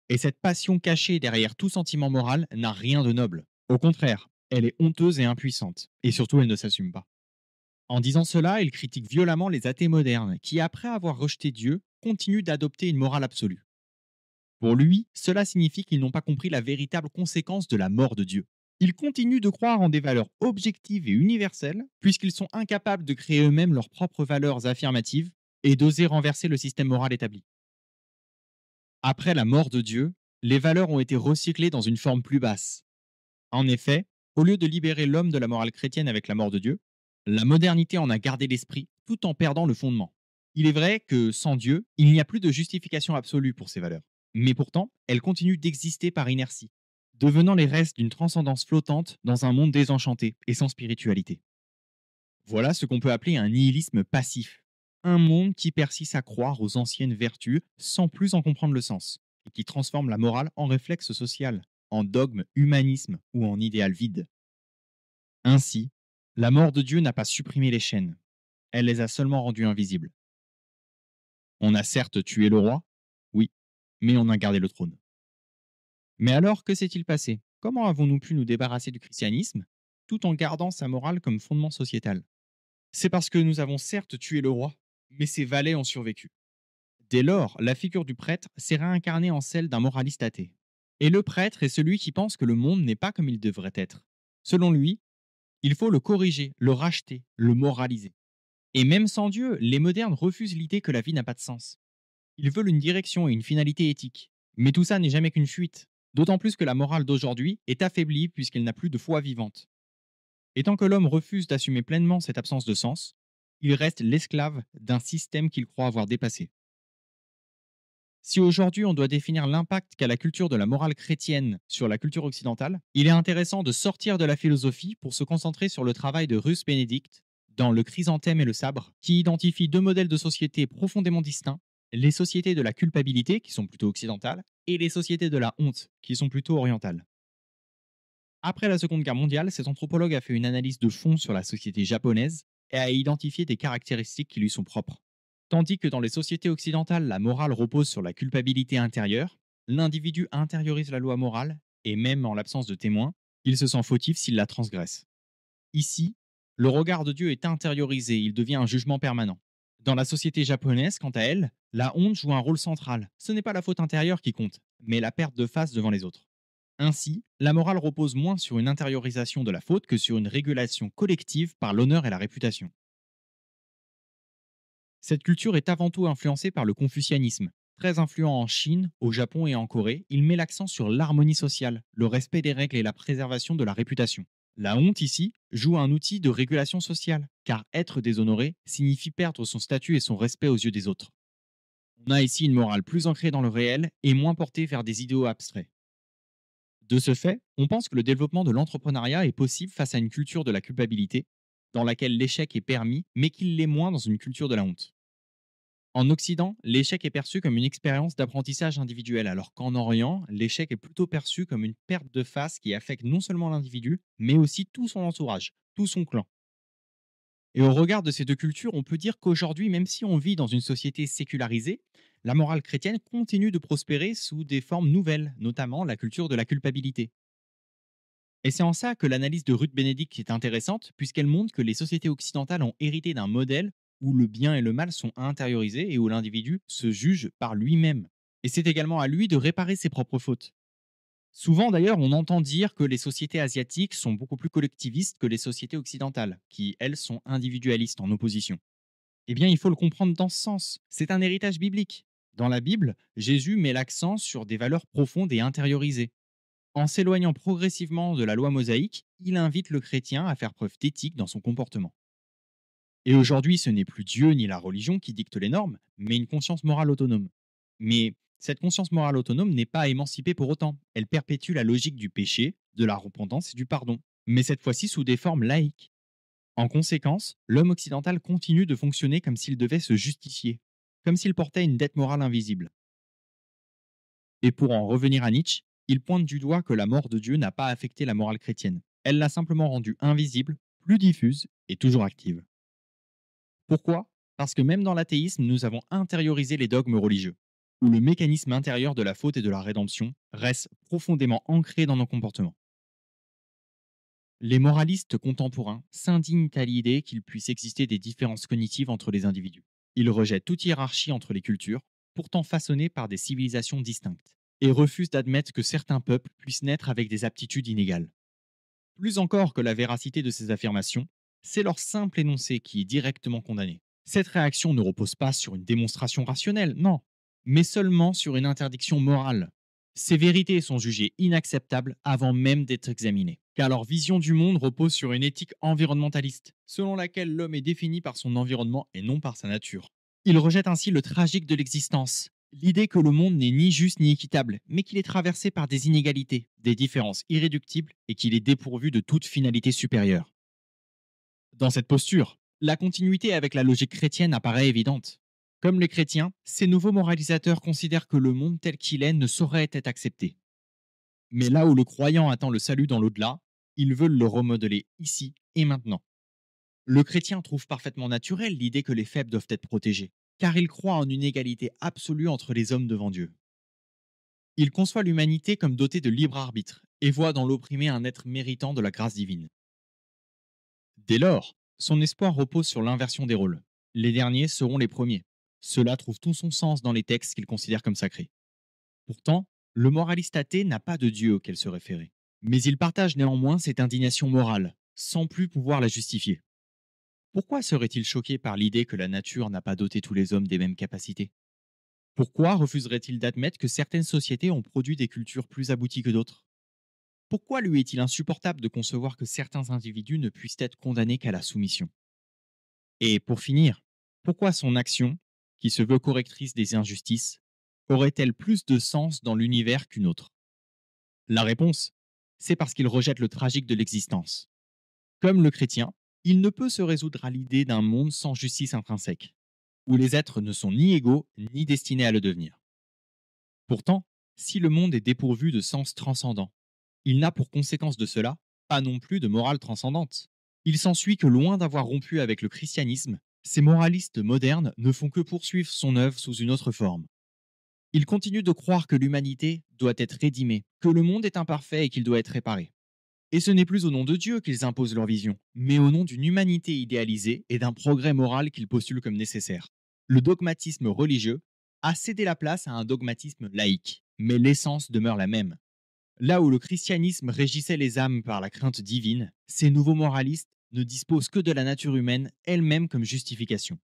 Et cette passion cachée derrière tout sentiment moral n'a rien de noble. Au contraire, elle est honteuse et impuissante, et surtout elle ne s'assume pas. En disant cela, il critique violemment les athées modernes qui, après avoir rejeté Dieu, continuent d'adopter une morale absolue. Pour lui, cela signifie qu'ils n'ont pas compris la véritable conséquence de la mort de Dieu. Ils continuent de croire en des valeurs objectives et universelles, puisqu'ils sont incapables de créer eux-mêmes leurs propres valeurs affirmatives et d'oser renverser le système moral établi. Après la mort de Dieu, les valeurs ont été recyclées dans une forme plus basse. En effet, au lieu de libérer l'homme de la morale chrétienne avec la mort de Dieu, la modernité en a gardé l'esprit tout en perdant le fondement. Il est vrai que sans Dieu, il n'y a plus de justification absolue pour ces valeurs. Mais pourtant, elles continuent d'exister par inertie, devenant les restes d'une transcendance flottante dans un monde désenchanté et sans spiritualité. Voilà ce qu'on peut appeler un nihilisme passif. Un monde qui persiste à croire aux anciennes vertus sans plus en comprendre le sens, et qui transforme la morale en réflexe social, en dogme, humanisme ou en idéal vide. Ainsi, la mort de Dieu n'a pas supprimé les chaînes, elle les a seulement rendues invisibles. On a certes tué le roi, oui, mais on a gardé le trône. Mais alors, que s'est-il passé? Comment avons-nous pu nous débarrasser du christianisme tout en gardant sa morale comme fondement sociétal? C'est parce que nous avons certes tué le roi, mais ses valets ont survécu. Dès lors, la figure du prêtre s'est réincarnée en celle d'un moraliste athée. Et le prêtre est celui qui pense que le monde n'est pas comme il devrait être. Selon lui, il faut le corriger, le racheter, le moraliser. Et même sans Dieu, les modernes refusent l'idée que la vie n'a pas de sens. Ils veulent une direction et une finalité éthique. Mais tout ça n'est jamais qu'une fuite. D'autant plus que la morale d'aujourd'hui est affaiblie puisqu'elle n'a plus de foi vivante. Et tant que l'homme refuse d'assumer pleinement cette absence de sens, il reste l'esclave d'un système qu'il croit avoir dépassé. Si aujourd'hui on doit définir l'impact qu'a la culture de la morale chrétienne sur la culture occidentale, il est intéressant de sortir de la philosophie pour se concentrer sur le travail de Ruth Benedict dans Le Chrysanthème et le Sabre, qui identifie deux modèles de société profondément distincts, les sociétés de la culpabilité, qui sont plutôt occidentales, et les sociétés de la honte, qui sont plutôt orientales. Après la Seconde Guerre mondiale, cet anthropologue a fait une analyse de fond sur la société japonaise et a identifié des caractéristiques qui lui sont propres. Tandis que dans les sociétés occidentales, la morale repose sur la culpabilité intérieure, l'individu intériorise la loi morale, et même en l'absence de témoins, il se sent fautif s'il la transgresse. Ici, le regard de Dieu est intériorisé, il devient un jugement permanent. Dans la société japonaise, quant à elle, la honte joue un rôle central. Ce n'est pas la faute intérieure qui compte, mais la perte de face devant les autres. Ainsi, la morale repose moins sur une intériorisation de la faute que sur une régulation collective par l'honneur et la réputation. Cette culture est avant tout influencée par le confucianisme. Très influent en Chine, au Japon et en Corée, il met l'accent sur l'harmonie sociale, le respect des règles et la préservation de la réputation. La honte ici joue un outil de régulation sociale, car être déshonoré signifie perdre son statut et son respect aux yeux des autres. On a ici une morale plus ancrée dans le réel et moins portée vers des idéaux abstraits. De ce fait, on pense que le développement de l'entrepreneuriat est possible face à une culture de la culpabilité, dans laquelle l'échec est permis, mais qu'il l'est moins dans une culture de la honte. En Occident, l'échec est perçu comme une expérience d'apprentissage individuel, alors qu'en Orient, l'échec est plutôt perçu comme une perte de face qui affecte non seulement l'individu, mais aussi tout son entourage, tout son clan. Et au regard de ces deux cultures, on peut dire qu'aujourd'hui, même si on vit dans une société sécularisée, la morale chrétienne continue de prospérer sous des formes nouvelles, notamment la culture de la culpabilité. Et c'est en ça que l'analyse de Ruth Benedict est intéressante, puisqu'elle montre que les sociétés occidentales ont hérité d'un modèle où le bien et le mal sont intériorisés et où l'individu se juge par lui-même. Et c'est également à lui de réparer ses propres fautes. Souvent d'ailleurs, on entend dire que les sociétés asiatiques sont beaucoup plus collectivistes que les sociétés occidentales, qui, elles, sont individualistes en opposition. Eh bien, il faut le comprendre dans ce sens. C'est un héritage biblique. Dans la Bible, Jésus met l'accent sur des valeurs profondes et intériorisées. En s'éloignant progressivement de la loi mosaïque, il invite le chrétien à faire preuve d'éthique dans son comportement. Et aujourd'hui, ce n'est plus Dieu ni la religion qui dictent les normes, mais une conscience morale autonome. Mais cette conscience morale autonome n'est pas émancipée pour autant. Elle perpétue la logique du péché, de la repentance et du pardon, mais cette fois-ci sous des formes laïques. En conséquence, l'homme occidental continue de fonctionner comme s'il devait se justifier, comme s'il portait une dette morale invisible. Et pour en revenir à Nietzsche, il pointe du doigt que la mort de Dieu n'a pas affecté la morale chrétienne. Elle l'a simplement rendue invisible, plus diffuse et toujours active. Pourquoi? Parce que même dans l'athéisme, nous avons intériorisé les dogmes religieux, où le mécanisme intérieur de la faute et de la rédemption reste profondément ancré dans nos comportements. Les moralistes contemporains s'indignent à l'idée qu'il puisse exister des différences cognitives entre les individus. Ils rejettent toute hiérarchie entre les cultures, pourtant façonnées par des civilisations distinctes, et refusent d'admettre que certains peuples puissent naître avec des aptitudes inégales. Plus encore que la véracité de ces affirmations, c'est leur simple énoncé qui est directement condamné. Cette réaction ne repose pas sur une démonstration rationnelle, non, mais seulement sur une interdiction morale. Ces vérités sont jugées inacceptables avant même d'être examinées, car leur vision du monde repose sur une éthique environnementaliste, selon laquelle l'homme est défini par son environnement et non par sa nature. Ils rejettent ainsi le tragique de l'existence, l'idée que le monde n'est ni juste ni équitable, mais qu'il est traversé par des inégalités, des différences irréductibles et qu'il est dépourvu de toute finalité supérieure. Dans cette posture, la continuité avec la logique chrétienne apparaît évidente. Comme les chrétiens, ces nouveaux moralisateurs considèrent que le monde tel qu'il est ne saurait être accepté. Mais là où le croyant attend le salut dans l'au-delà, ils veulent le remodeler ici et maintenant. Le chrétien trouve parfaitement naturelle l'idée que les faibles doivent être protégés, car il croit en une égalité absolue entre les hommes devant Dieu. Il conçoit l'humanité comme dotée de libre arbitre et voit dans l'opprimé un être méritant de la grâce divine. Dès lors, son espoir repose sur l'inversion des rôles. Les derniers seront les premiers. Cela trouve tout son sens dans les textes qu'il considère comme sacrés. Pourtant, le moraliste athée n'a pas de Dieu auquel se référer. Mais il partage néanmoins cette indignation morale, sans plus pouvoir la justifier. Pourquoi serait-il choqué par l'idée que la nature n'a pas doté tous les hommes des mêmes capacités? Pourquoi refuserait-il d'admettre que certaines sociétés ont produit des cultures plus abouties que d'autres? Pourquoi lui est-il insupportable de concevoir que certains individus ne puissent être condamnés qu'à la soumission? Et pour finir, pourquoi son action, qui se veut correctrice des injustices, aurait-elle plus de sens dans l'univers qu'une autre? La réponse, c'est parce qu'il rejette le tragique de l'existence. Comme le chrétien, il ne peut se résoudre à l'idée d'un monde sans justice intrinsèque, où les êtres ne sont ni égaux ni destinés à le devenir. Pourtant, si le monde est dépourvu de sens transcendant, il n'a pour conséquence de cela pas non plus de morale transcendante. Il s'ensuit que loin d'avoir rompu avec le christianisme, ces moralistes modernes ne font que poursuivre son œuvre sous une autre forme. Ils continuent de croire que l'humanité doit être rédimée, que le monde est imparfait et qu'il doit être réparé. Et ce n'est plus au nom de Dieu qu'ils imposent leur vision, mais au nom d'une humanité idéalisée et d'un progrès moral qu'ils postulent comme nécessaire. Le dogmatisme religieux a cédé la place à un dogmatisme laïque, mais l'essence demeure la même. Là où le christianisme régissait les âmes par la crainte divine, ces nouveaux moralistes ne disposent que de la nature humaine elle-même comme justification,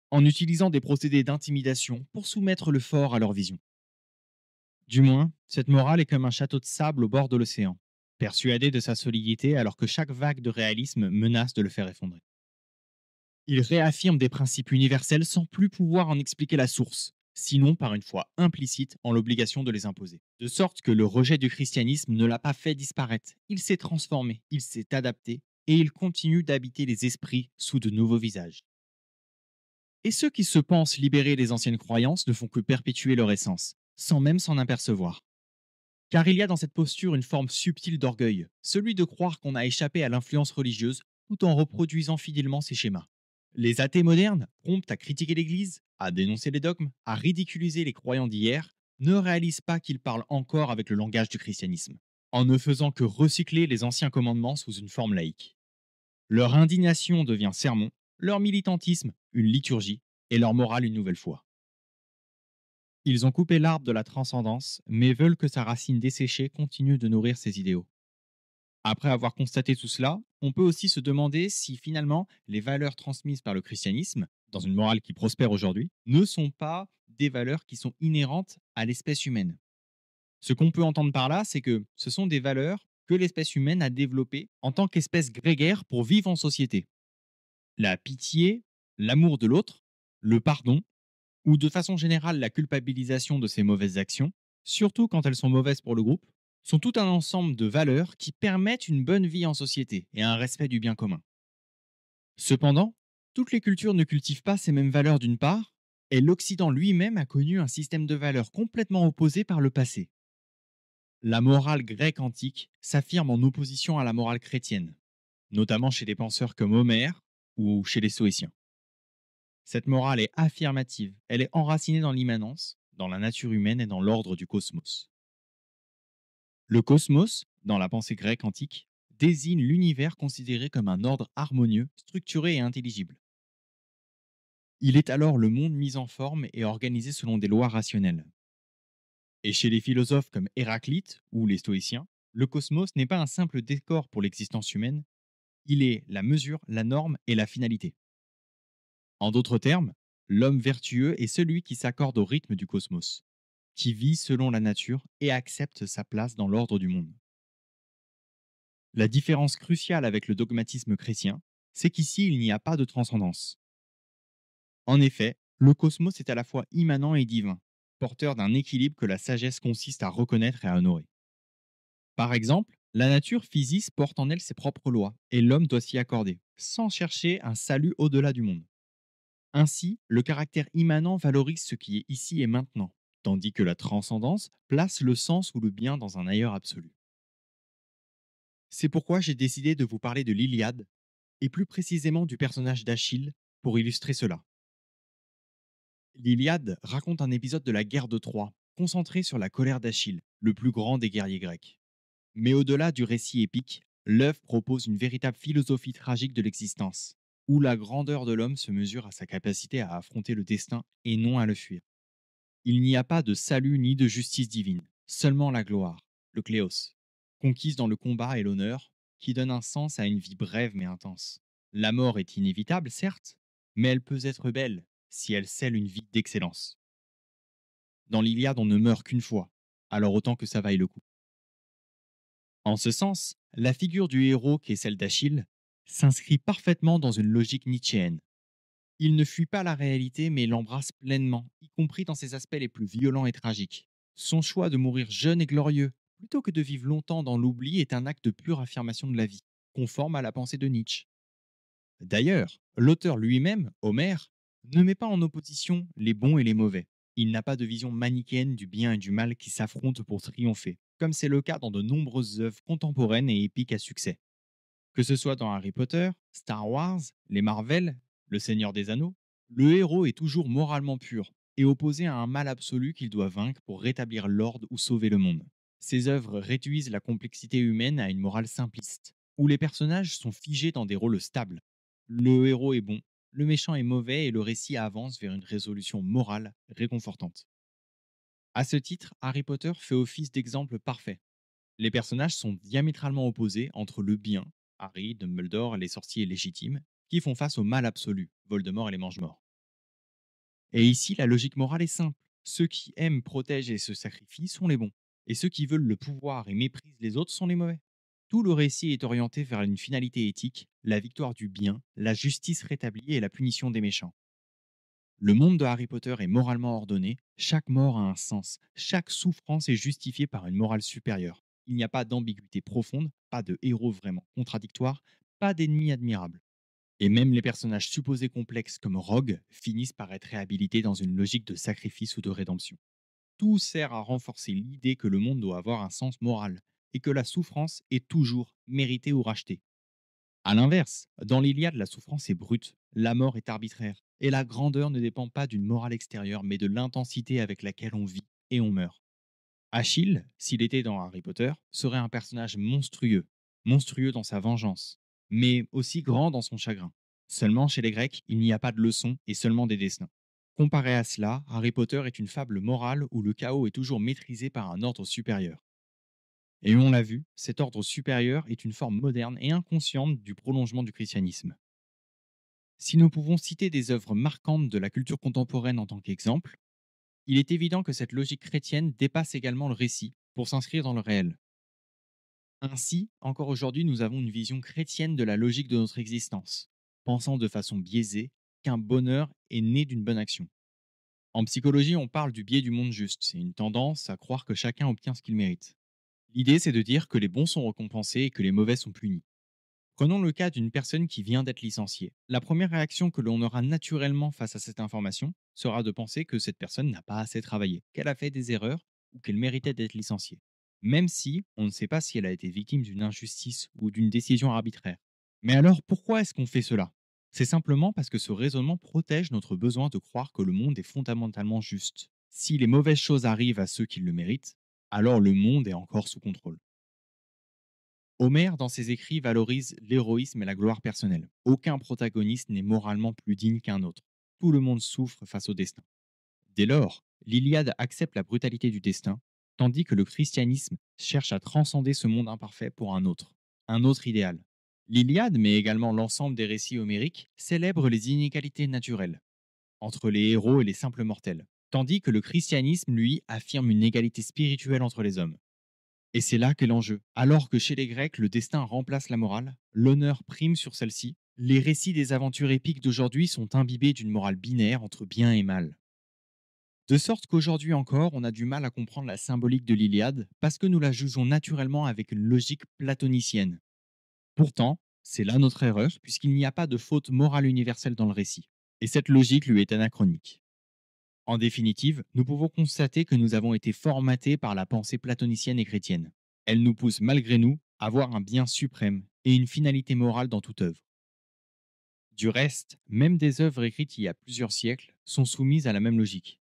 en utilisant des procédés d'intimidation pour soumettre le fort à leur vision. Du moins, cette morale est comme un château de sable au bord de l'océan, persuadé de sa solidité alors que chaque vague de réalisme menace de le faire effondrer. Il réaffirme des principes universels sans plus pouvoir en expliquer la source, sinon par une foi implicite en l'obligation de les imposer. De sorte que le rejet du christianisme ne l'a pas fait disparaître. Il s'est transformé, il s'est adapté, et il continue d'habiter les esprits sous de nouveaux visages. Et ceux qui se pensent libérer des anciennes croyances ne font que perpétuer leur essence, sans même s'en apercevoir. Car il y a dans cette posture une forme subtile d'orgueil, celui de croire qu'on a échappé à l'influence religieuse tout en reproduisant fidèlement ses schémas. Les athées modernes, prompts à critiquer l'Église, à dénoncer les dogmes, à ridiculiser les croyants d'hier, ne réalisent pas qu'ils parlent encore avec le langage du christianisme, en ne faisant que recycler les anciens commandements sous une forme laïque. Leur indignation devient sermon, leur militantisme une liturgie, et leur morale une nouvelle foi. Ils ont coupé l'arbre de la transcendance, mais veulent que sa racine desséchée continue de nourrir ses idéaux. Après avoir constaté tout cela, on peut aussi se demander si finalement les valeurs transmises par le christianisme, dans une morale qui prospère aujourd'hui, ne sont pas des valeurs qui sont inhérentes à l'espèce humaine. Ce qu'on peut entendre par là, c'est que ce sont des valeurs que l'espèce humaine a développées en tant qu'espèce grégaire pour vivre en société. La pitié, l'amour de l'autre, le pardon, ou de façon générale la culpabilisation de ces mauvaises actions, surtout quand elles sont mauvaises pour le groupe, sont tout un ensemble de valeurs qui permettent une bonne vie en société et un respect du bien commun. Cependant, toutes les cultures ne cultivent pas ces mêmes valeurs d'une part, et l'Occident lui-même a connu un système de valeurs complètement opposé par le passé. La morale grecque antique s'affirme en opposition à la morale chrétienne, notamment chez des penseurs comme Homère ou chez les Stoïciens. Cette morale est affirmative, elle est enracinée dans l'immanence, dans la nature humaine et dans l'ordre du cosmos. Le cosmos, dans la pensée grecque antique, désigne l'univers considéré comme un ordre harmonieux, structuré et intelligible. Il est alors le monde mis en forme et organisé selon des lois rationnelles. Et chez les philosophes comme Héraclite ou les stoïciens, le cosmos n'est pas un simple décor pour l'existence humaine, il est la mesure, la norme et la finalité. En d'autres termes, l'homme vertueux est celui qui s'accorde au rythme du cosmos, qui vit selon la nature et accepte sa place dans l'ordre du monde. La différence cruciale avec le dogmatisme chrétien, c'est qu'ici il n'y a pas de transcendance. En effet, le cosmos est à la fois immanent et divin, porteur d'un équilibre que la sagesse consiste à reconnaître et à honorer. Par exemple, la nature physique porte en elle ses propres lois, et l'homme doit s'y accorder, sans chercher un salut au-delà du monde. Ainsi, le caractère immanent valorise ce qui est ici et maintenant, tandis que la transcendance place le sens ou le bien dans un ailleurs absolu. C'est pourquoi j'ai décidé de vous parler de l'Iliade, et plus précisément du personnage d'Achille, pour illustrer cela. L'Iliade raconte un épisode de la guerre de Troie, concentré sur la colère d'Achille, le plus grand des guerriers grecs. Mais au-delà du récit épique, l'œuvre propose une véritable philosophie tragique de l'existence, où la grandeur de l'homme se mesure à sa capacité à affronter le destin et non à le fuir. Il n'y a pas de salut ni de justice divine, seulement la gloire, le kléos, conquise dans le combat et l'honneur, qui donne un sens à une vie brève mais intense. La mort est inévitable, certes, mais elle peut être belle si elle scelle une vie d'excellence. Dans l'Iliade, on ne meurt qu'une fois, alors autant que ça vaille le coup. En ce sens, la figure du héros qui est celle d'Achille s'inscrit parfaitement dans une logique nietzschéenne. Il ne fuit pas la réalité mais l'embrasse pleinement, y compris dans ses aspects les plus violents et tragiques. Son choix de mourir jeune et glorieux, plutôt que de vivre longtemps dans l'oubli, est un acte de pure affirmation de la vie, conforme à la pensée de Nietzsche. D'ailleurs, l'auteur lui-même, Homère, ne met pas en opposition les bons et les mauvais. Il n'a pas de vision manichéenne du bien et du mal qui s'affrontent pour triompher, comme c'est le cas dans de nombreuses œuvres contemporaines et épiques à succès. Que ce soit dans Harry Potter, Star Wars, les Marvel, Le Seigneur des Anneaux, le héros est toujours moralement pur et opposé à un mal absolu qu'il doit vaincre pour rétablir l'ordre ou sauver le monde. Ces œuvres réduisent la complexité humaine à une morale simpliste, où les personnages sont figés dans des rôles stables. Le héros est bon, le méchant est mauvais et le récit avance vers une résolution morale réconfortante. À ce titre, Harry Potter fait office d'exemple parfait. Les personnages sont diamétralement opposés entre le bien, Harry, Dumbledore, les sorciers légitimes, qui font face au mal absolu, Voldemort et les Mange-Morts. Et ici, la logique morale est simple. Ceux qui aiment, protègent et se sacrifient sont les bons. Et ceux qui veulent le pouvoir et méprisent les autres sont les mauvais. Tout le récit est orienté vers une finalité éthique, la victoire du bien, la justice rétablie et la punition des méchants. Le monde de Harry Potter est moralement ordonné, chaque mort a un sens, chaque souffrance est justifiée par une morale supérieure. Il n'y a pas d'ambiguïté profonde, pas de héros vraiment contradictoire, pas d'ennemis admirables. Et même les personnages supposés complexes comme Rogue finissent par être réhabilités dans une logique de sacrifice ou de rédemption. Tout sert à renforcer l'idée que le monde doit avoir un sens moral et que la souffrance est toujours méritée ou rachetée. A l'inverse, dans l'Iliade, la souffrance est brute, la mort est arbitraire, et la grandeur ne dépend pas d'une morale extérieure, mais de l'intensité avec laquelle on vit et on meurt. Achille, s'il était dans Harry Potter, serait un personnage monstrueux, monstrueux dans sa vengeance, mais aussi grand dans son chagrin. Seulement chez les Grecs, il n'y a pas de leçons et seulement des destins. Comparé à cela, Harry Potter est une fable morale où le chaos est toujours maîtrisé par un ordre supérieur. Et on l'a vu, cet ordre supérieur est une forme moderne et inconsciente du prolongement du christianisme. Si nous pouvons citer des œuvres marquantes de la culture contemporaine en tant qu'exemple, il est évident que cette logique chrétienne dépasse également le récit pour s'inscrire dans le réel. Ainsi, encore aujourd'hui, nous avons une vision chrétienne de la logique de notre existence, pensant de façon biaisée qu'un bonheur est né d'une bonne action. En psychologie, on parle du biais du monde juste, c'est une tendance à croire que chacun obtient ce qu'il mérite. L'idée, c'est de dire que les bons sont récompensés et que les mauvais sont punis. Prenons le cas d'une personne qui vient d'être licenciée. La première réaction que l'on aura naturellement face à cette information sera de penser que cette personne n'a pas assez travaillé, qu'elle a fait des erreurs ou qu'elle méritait d'être licenciée. Même si on ne sait pas si elle a été victime d'une injustice ou d'une décision arbitraire. Mais alors pourquoi est-ce qu'on fait cela? C'est simplement parce que ce raisonnement protège notre besoin de croire que le monde est fondamentalement juste. Si les mauvaises choses arrivent à ceux qui le méritent, alors le monde est encore sous contrôle. Homère, dans ses écrits, valorise l'héroïsme et la gloire personnelle. Aucun protagoniste n'est moralement plus digne qu'un autre. Tout le monde souffre face au destin. Dès lors, l'Iliade accepte la brutalité du destin, tandis que le christianisme cherche à transcender ce monde imparfait pour un autre idéal. L'Iliade, mais également l'ensemble des récits homériques, célèbre les inégalités naturelles entre les héros et les simples mortels, tandis que le christianisme, lui, affirme une égalité spirituelle entre les hommes. Et c'est là qu'est l'enjeu. Alors que chez les Grecs, le destin remplace la morale, l'honneur prime sur celle-ci, les récits des aventures épiques d'aujourd'hui sont imbibés d'une morale binaire entre bien et mal. De sorte qu'aujourd'hui encore, on a du mal à comprendre la symbolique de l'Iliade parce que nous la jugeons naturellement avec une logique platonicienne. Pourtant, c'est là notre erreur, puisqu'il n'y a pas de faute morale universelle dans le récit. Et cette logique lui est anachronique. En définitive, nous pouvons constater que nous avons été formatés par la pensée platonicienne et chrétienne. Elle nous pousse malgré nous à voir un bien suprême et une finalité morale dans toute œuvre. Du reste, même des œuvres écrites il y a plusieurs siècles sont soumises à la même logique.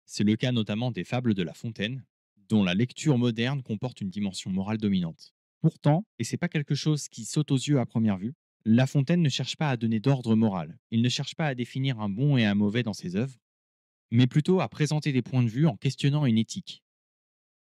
C'est le cas notamment des fables de La Fontaine, dont la lecture moderne comporte une dimension morale dominante. Pourtant, et c'est pas quelque chose qui saute aux yeux à première vue, La Fontaine ne cherche pas à donner d'ordre moral. Il ne cherche pas à définir un bon et un mauvais dans ses œuvres, mais plutôt à présenter des points de vue en questionnant une éthique.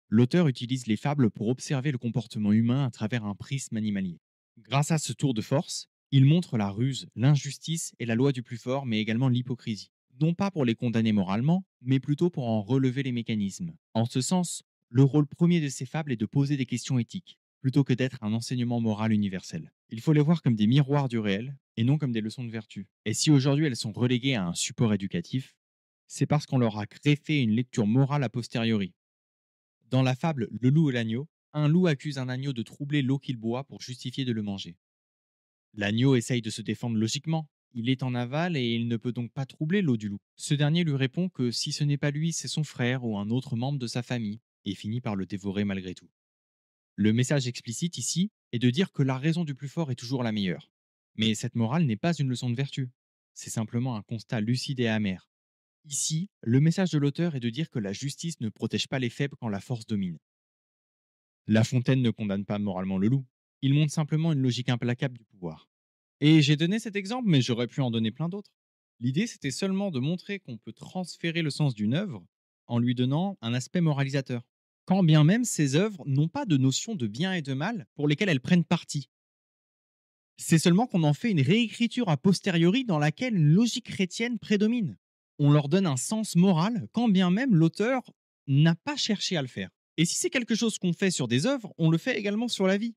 L'auteur utilise les fables pour observer le comportement humain à travers un prisme animalier. Grâce à ce tour de force, il montre la ruse, l'injustice et la loi du plus fort, mais également l'hypocrisie. Non pas pour les condamner moralement, mais plutôt pour en relever les mécanismes. En ce sens, le rôle premier de ces fables est de poser des questions éthiques, plutôt que d'être un enseignement moral universel. Il faut les voir comme des miroirs du réel, et non comme des leçons de vertu. Et si aujourd'hui elles sont reléguées à un support éducatif, c'est parce qu'on leur a greffé une lecture morale a posteriori. Dans la fable Le loup et l'agneau, un loup accuse un agneau de troubler l'eau qu'il boit pour justifier de le manger. L'agneau essaye de se défendre logiquement. Il est en aval et il ne peut donc pas troubler l'eau du loup. Ce dernier lui répond que si ce n'est pas lui, c'est son frère ou un autre membre de sa famille, et finit par le dévorer malgré tout. Le message explicite ici est de dire que la raison du plus fort est toujours la meilleure. Mais cette morale n'est pas une leçon de vertu. C'est simplement un constat lucide et amer. Ici, le message de l'auteur est de dire que la justice ne protège pas les faibles quand la force domine. La Fontaine ne condamne pas moralement le loup. Il montre simplement une logique implacable du pouvoir. Et j'ai donné cet exemple, mais j'aurais pu en donner plein d'autres. L'idée, c'était seulement de montrer qu'on peut transférer le sens d'une œuvre en lui donnant un aspect moralisateur. Quand bien même ces œuvres n'ont pas de notion de bien et de mal pour lesquelles elles prennent parti. C'est seulement qu'on en fait une réécriture a posteriori dans laquelle une logique chrétienne prédomine. On leur donne un sens moral, quand bien même l'auteur n'a pas cherché à le faire. Et si c'est quelque chose qu'on fait sur des œuvres, on le fait également sur la vie.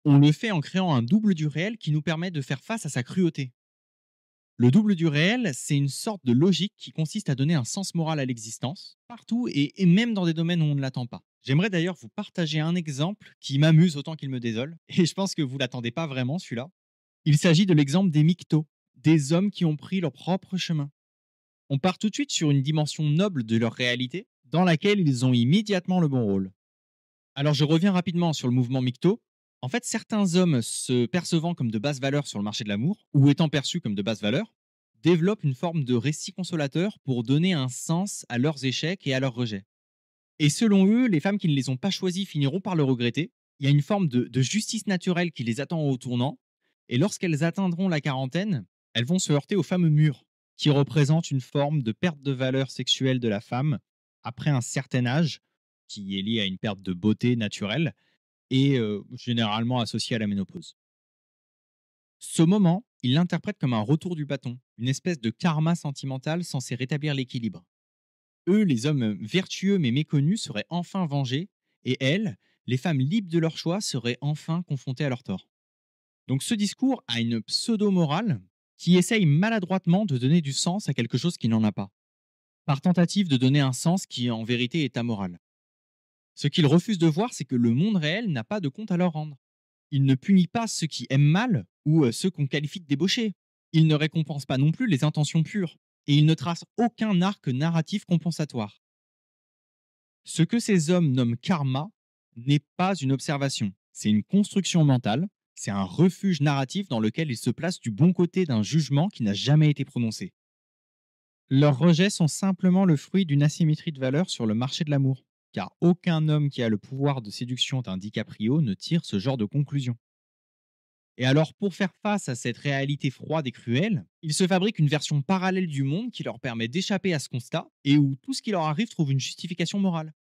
On le fait en créant un double du réel qui nous permet de faire face à sa cruauté. Le double du réel, c'est une sorte de logique qui consiste à donner un sens moral à l'existence, partout et même dans des domaines où on ne l'attend pas. J'aimerais d'ailleurs vous partager un exemple qui m'amuse autant qu'il me désole, et je pense que vous l'attendez pas vraiment celui-là. Il s'agit de l'exemple des Mictos, des hommes qui ont pris leur propre chemin. On part tout de suite sur une dimension noble de leur réalité, dans laquelle ils ont immédiatement le bon rôle. Alors je reviens rapidement sur le mouvement Micto. En fait, certains hommes se percevant comme de basse valeur sur le marché de l'amour, ou étant perçus comme de basse valeur, développent une forme de récit consolateur pour donner un sens à leurs échecs et à leurs rejets. Et selon eux, les femmes qui ne les ont pas choisis finiront par le regretter. Il y a une forme de justice naturelle qui les attend au tournant. Et lorsqu'elles atteindront la quarantaine, elles vont se heurter au fameux mur, qui représente une forme de perte de valeur sexuelle de la femme après un certain âge, qui est lié à une perte de beauté naturelle et généralement associée à la ménopause. Ce moment, il l'interprète comme un retour du bâton, une espèce de karma sentimental censé rétablir l'équilibre. Eux, les hommes vertueux mais méconnus, seraient enfin vengés, et elles, les femmes libres de leur choix, seraient enfin confrontées à leur tort. Donc ce discours a une pseudo-morale qui essaye maladroitement de donner du sens à quelque chose qui n'en a pas, par tentative de donner un sens qui en vérité est amoral. Ce qu'il refuse de voir, c'est que le monde réel n'a pas de compte à leur rendre. Il ne punit pas ceux qui aiment mal ou ceux qu'on qualifie de débauchés. Il ne récompense pas non plus les intentions pures, et il ne trace aucun arc narratif compensatoire. Ce que ces hommes nomment karma n'est pas une observation, c'est une construction mentale, c'est un refuge narratif dans lequel ils se placent du bon côté d'un jugement qui n'a jamais été prononcé. Leurs rejets sont simplement le fruit d'une asymétrie de valeurs sur le marché de l'amour, car aucun homme qui a le pouvoir de séduction d'un DiCaprio ne tire ce genre de conclusion. Et alors, pour faire face à cette réalité froide et cruelle, ils se fabriquent une version parallèle du monde qui leur permet d'échapper à ce constat et où tout ce qui leur arrive trouve une justification morale.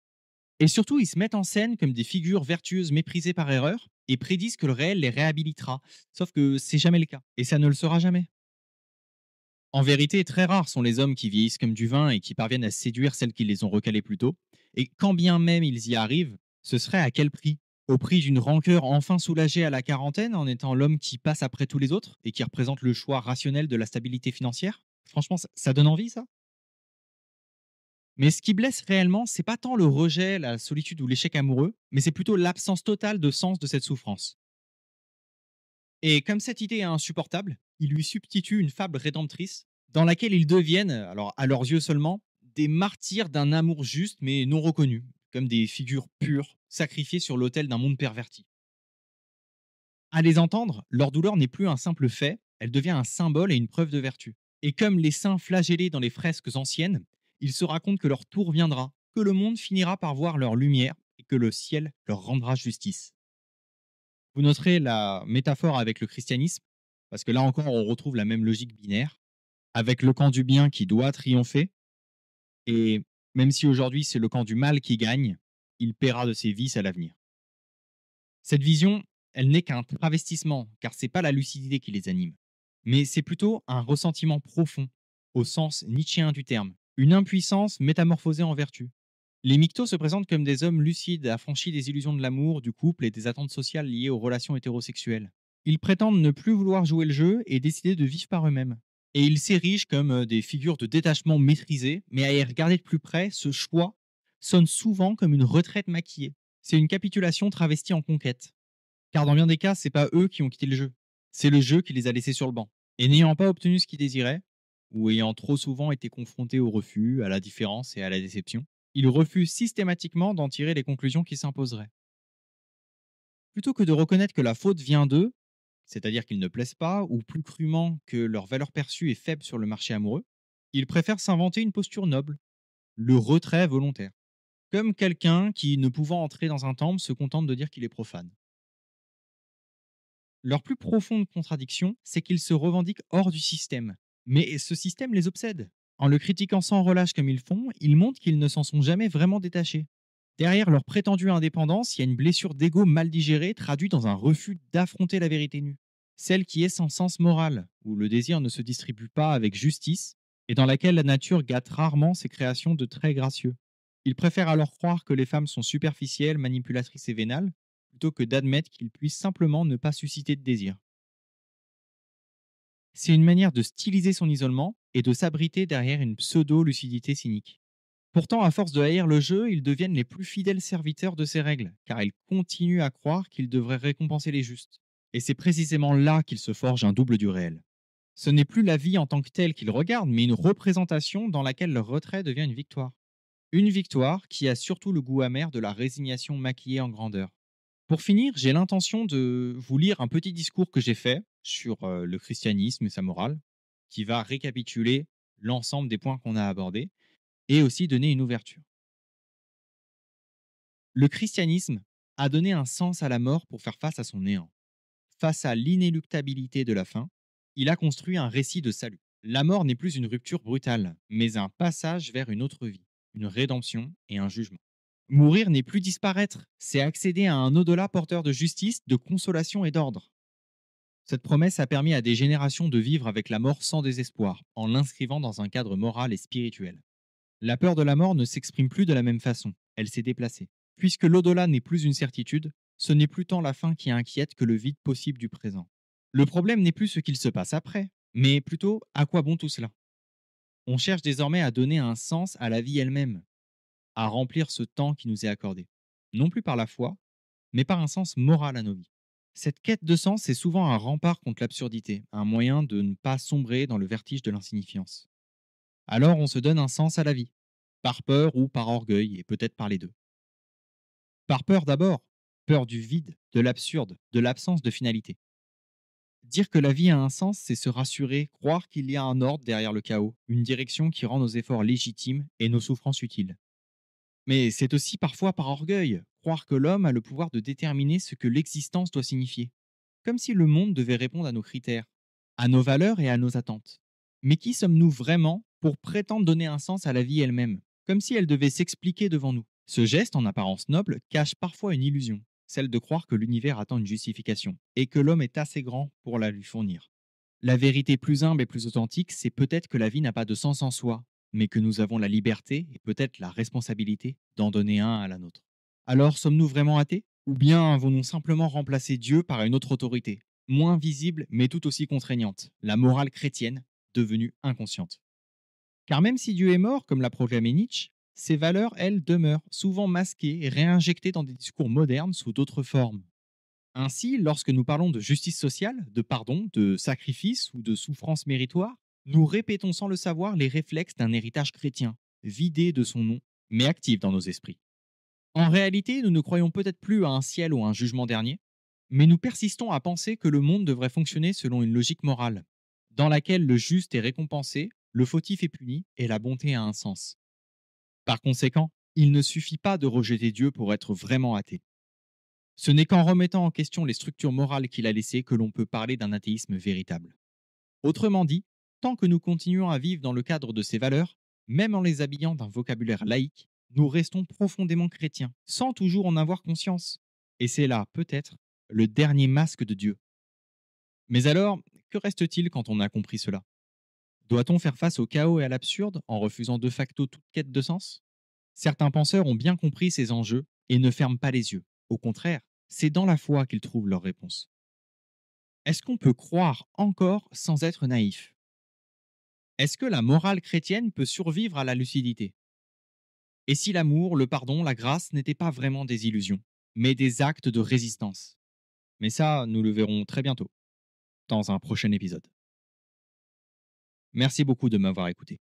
Et surtout, ils se mettent en scène comme des figures vertueuses méprisées par erreur et prédisent que le réel les réhabilitera. Sauf que c'est jamais le cas. Et ça ne le sera jamais. En vérité, très rares sont les hommes qui vieillissent comme du vin et qui parviennent à séduire celles qui les ont recalés plus tôt. Et quand bien même ils y arrivent, ce serait à quel prix? Au prix d'une rancœur enfin soulagée à la quarantaine en étant l'homme qui passe après tous les autres et qui représente le choix rationnel de la stabilité financière? Franchement, ça donne envie, ça? Mais ce qui blesse réellement, c'est pas tant le rejet, la solitude ou l'échec amoureux, mais c'est plutôt l'absence totale de sens de cette souffrance. Et comme cette idée est insupportable, il lui substitue une fable rédemptrice dans laquelle ils deviennent, alors à leurs yeux seulement, des martyrs d'un amour juste mais non reconnu, comme des figures pures, sacrifiées sur l'autel d'un monde perverti. À les entendre, leur douleur n'est plus un simple fait, elle devient un symbole et une preuve de vertu. Et comme les saints flagellés dans les fresques anciennes, ils se racontent que leur tour viendra, que le monde finira par voir leur lumière et que le ciel leur rendra justice. Vous noterez la métaphore avec le christianisme, parce que là encore, on retrouve la même logique binaire, avec le camp du bien qui doit triompher, et même si aujourd'hui c'est le camp du mal qui gagne, il paiera de ses vices à l'avenir. Cette vision, elle n'est qu'un travestissement, car c'est pas la lucidité qui les anime, mais c'est plutôt un ressentiment profond, au sens nietzschéen du terme, une impuissance métamorphosée en vertu. Les Mictos se présentent comme des hommes lucides, affranchis des illusions de l'amour, du couple et des attentes sociales liées aux relations hétérosexuelles. Ils prétendent ne plus vouloir jouer le jeu et décider de vivre par eux-mêmes. Et ils s'érigent comme des figures de détachement maîtrisées, mais à y regarder de plus près, ce choix sonne souvent comme une retraite maquillée. C'est une capitulation travestie en conquête. Car dans bien des cas, c'est pas eux qui ont quitté le jeu. C'est le jeu qui les a laissés sur le banc. Et n'ayant pas obtenu ce qu'ils désiraient, ou ayant trop souvent été confrontés au refus, à la différence et à la déception, ils refusent systématiquement d'en tirer les conclusions qui s'imposeraient. Plutôt que de reconnaître que la faute vient d'eux, c'est-à-dire qu'ils ne plaisent pas, ou plus crûment que leur valeur perçue est faible sur le marché amoureux, ils préfèrent s'inventer une posture noble, le retrait volontaire. Comme quelqu'un qui, ne pouvant entrer dans un temple, se contente de dire qu'il est profane. Leur plus profonde contradiction, c'est qu'ils se revendiquent hors du système. Mais ce système les obsède. En le critiquant sans relâche comme ils font, ils montrent qu'ils ne s'en sont jamais vraiment détachés. Derrière leur prétendue indépendance, il y a une blessure d'ego mal digérée traduite dans un refus d'affronter la vérité nue. Celle qui est sans sens moral, où le désir ne se distribue pas avec justice et dans laquelle la nature gâte rarement ses créations de traits gracieux. Ils préfèrent alors croire que les femmes sont superficielles, manipulatrices et vénales, plutôt que d'admettre qu'ils puissent simplement ne pas susciter de désir. C'est une manière de styliser son isolement et de s'abriter derrière une pseudo-lucidité cynique. Pourtant, à force de haïr le jeu, ils deviennent les plus fidèles serviteurs de ses règles, car ils continuent à croire qu'ils devraient récompenser les justes. Et c'est précisément là qu'ils se forgent un double du réel. Ce n'est plus la vie en tant que telle qu'ils regardent, mais une représentation dans laquelle leur retrait devient une victoire. Une victoire qui a surtout le goût amer de la résignation maquillée en grandeur. Pour finir, j'ai l'intention de vous lire un petit discours que j'ai fait sur le christianisme et sa morale, qui va récapituler l'ensemble des points qu'on a abordés et aussi donner une ouverture. Le christianisme a donné un sens à la mort pour faire face à son néant. Face à l'inéluctabilité de la fin, il a construit un récit de salut. La mort n'est plus une rupture brutale, mais un passage vers une autre vie, une rédemption et un jugement. Mourir n'est plus disparaître, c'est accéder à un au-delà porteur de justice, de consolation et d'ordre. Cette promesse a permis à des générations de vivre avec la mort sans désespoir, en l'inscrivant dans un cadre moral et spirituel. La peur de la mort ne s'exprime plus de la même façon, elle s'est déplacée. Puisque l'au-delà n'est plus une certitude, ce n'est plus tant la fin qui inquiète que le vide possible du présent. Le problème n'est plus ce qu'il se passe après, mais plutôt à quoi bon tout cela. On cherche désormais à donner un sens à la vie elle-même, à remplir ce temps qui nous est accordé. Non plus par la foi, mais par un sens moral à nos vies. Cette quête de sens est souvent un rempart contre l'absurdité, un moyen de ne pas sombrer dans le vertige de l'insignifiance. Alors on se donne un sens à la vie, par peur ou par orgueil, et peut-être par les deux. Par peur d'abord, peur du vide, de l'absurde, de l'absence de finalité. Dire que la vie a un sens, c'est se rassurer, croire qu'il y a un ordre derrière le chaos, une direction qui rend nos efforts légitimes et nos souffrances utiles. Mais c'est aussi parfois par orgueil, croire que l'homme a le pouvoir de déterminer ce que l'existence doit signifier, comme si le monde devait répondre à nos critères, à nos valeurs et à nos attentes. Mais qui sommes-nous vraiment pour prétendre donner un sens à la vie elle-même, comme si elle devait s'expliquer devant nous? Ce geste, en apparence noble, cache parfois une illusion, celle de croire que l'univers attend une justification, et que l'homme est assez grand pour la lui fournir. La vérité plus humble et plus authentique, c'est peut-être que la vie n'a pas de sens en soi, mais que nous avons la liberté et peut-être la responsabilité d'en donner un à la nôtre. Alors sommes-nous vraiment athées? Ou bien avons-nous simplement remplacé Dieu par une autre autorité, moins visible mais tout aussi contraignante, la morale chrétienne, devenue inconsciente? Car même si Dieu est mort, comme l'a proclamé Nietzsche, ses valeurs, elles, demeurent, souvent masquées et réinjectées dans des discours modernes sous d'autres formes. Ainsi, lorsque nous parlons de justice sociale, de pardon, de sacrifice ou de souffrance méritoire, nous répétons sans le savoir les réflexes d'un héritage chrétien, vidé de son nom, mais actif dans nos esprits. En réalité, nous ne croyons peut-être plus à un ciel ou à un jugement dernier, mais nous persistons à penser que le monde devrait fonctionner selon une logique morale, dans laquelle le juste est récompensé, le fautif est puni et la bonté a un sens. Par conséquent, il ne suffit pas de rejeter Dieu pour être vraiment athée. Ce n'est qu'en remettant en question les structures morales qu'il a laissées que l'on peut parler d'un athéisme véritable. Autrement dit, tant que nous continuons à vivre dans le cadre de ces valeurs, même en les habillant d'un vocabulaire laïque, nous restons profondément chrétiens, sans toujours en avoir conscience. Et c'est là, peut-être, le dernier masque de Dieu. Mais alors, que reste-t-il quand on a compris cela? Doit-on faire face au chaos et à l'absurde en refusant de facto toute quête de sens? Certains penseurs ont bien compris ces enjeux et ne ferment pas les yeux. Au contraire, c'est dans la foi qu'ils trouvent leurs réponses. Est-ce qu'on peut croire encore sans être naïf? Est-ce que la morale chrétienne peut survivre à la lucidité? Et si l'amour, le pardon, la grâce n'étaient pas vraiment des illusions, mais des actes de résistance? Mais ça, nous le verrons très bientôt, dans un prochain épisode. Merci beaucoup de m'avoir écouté.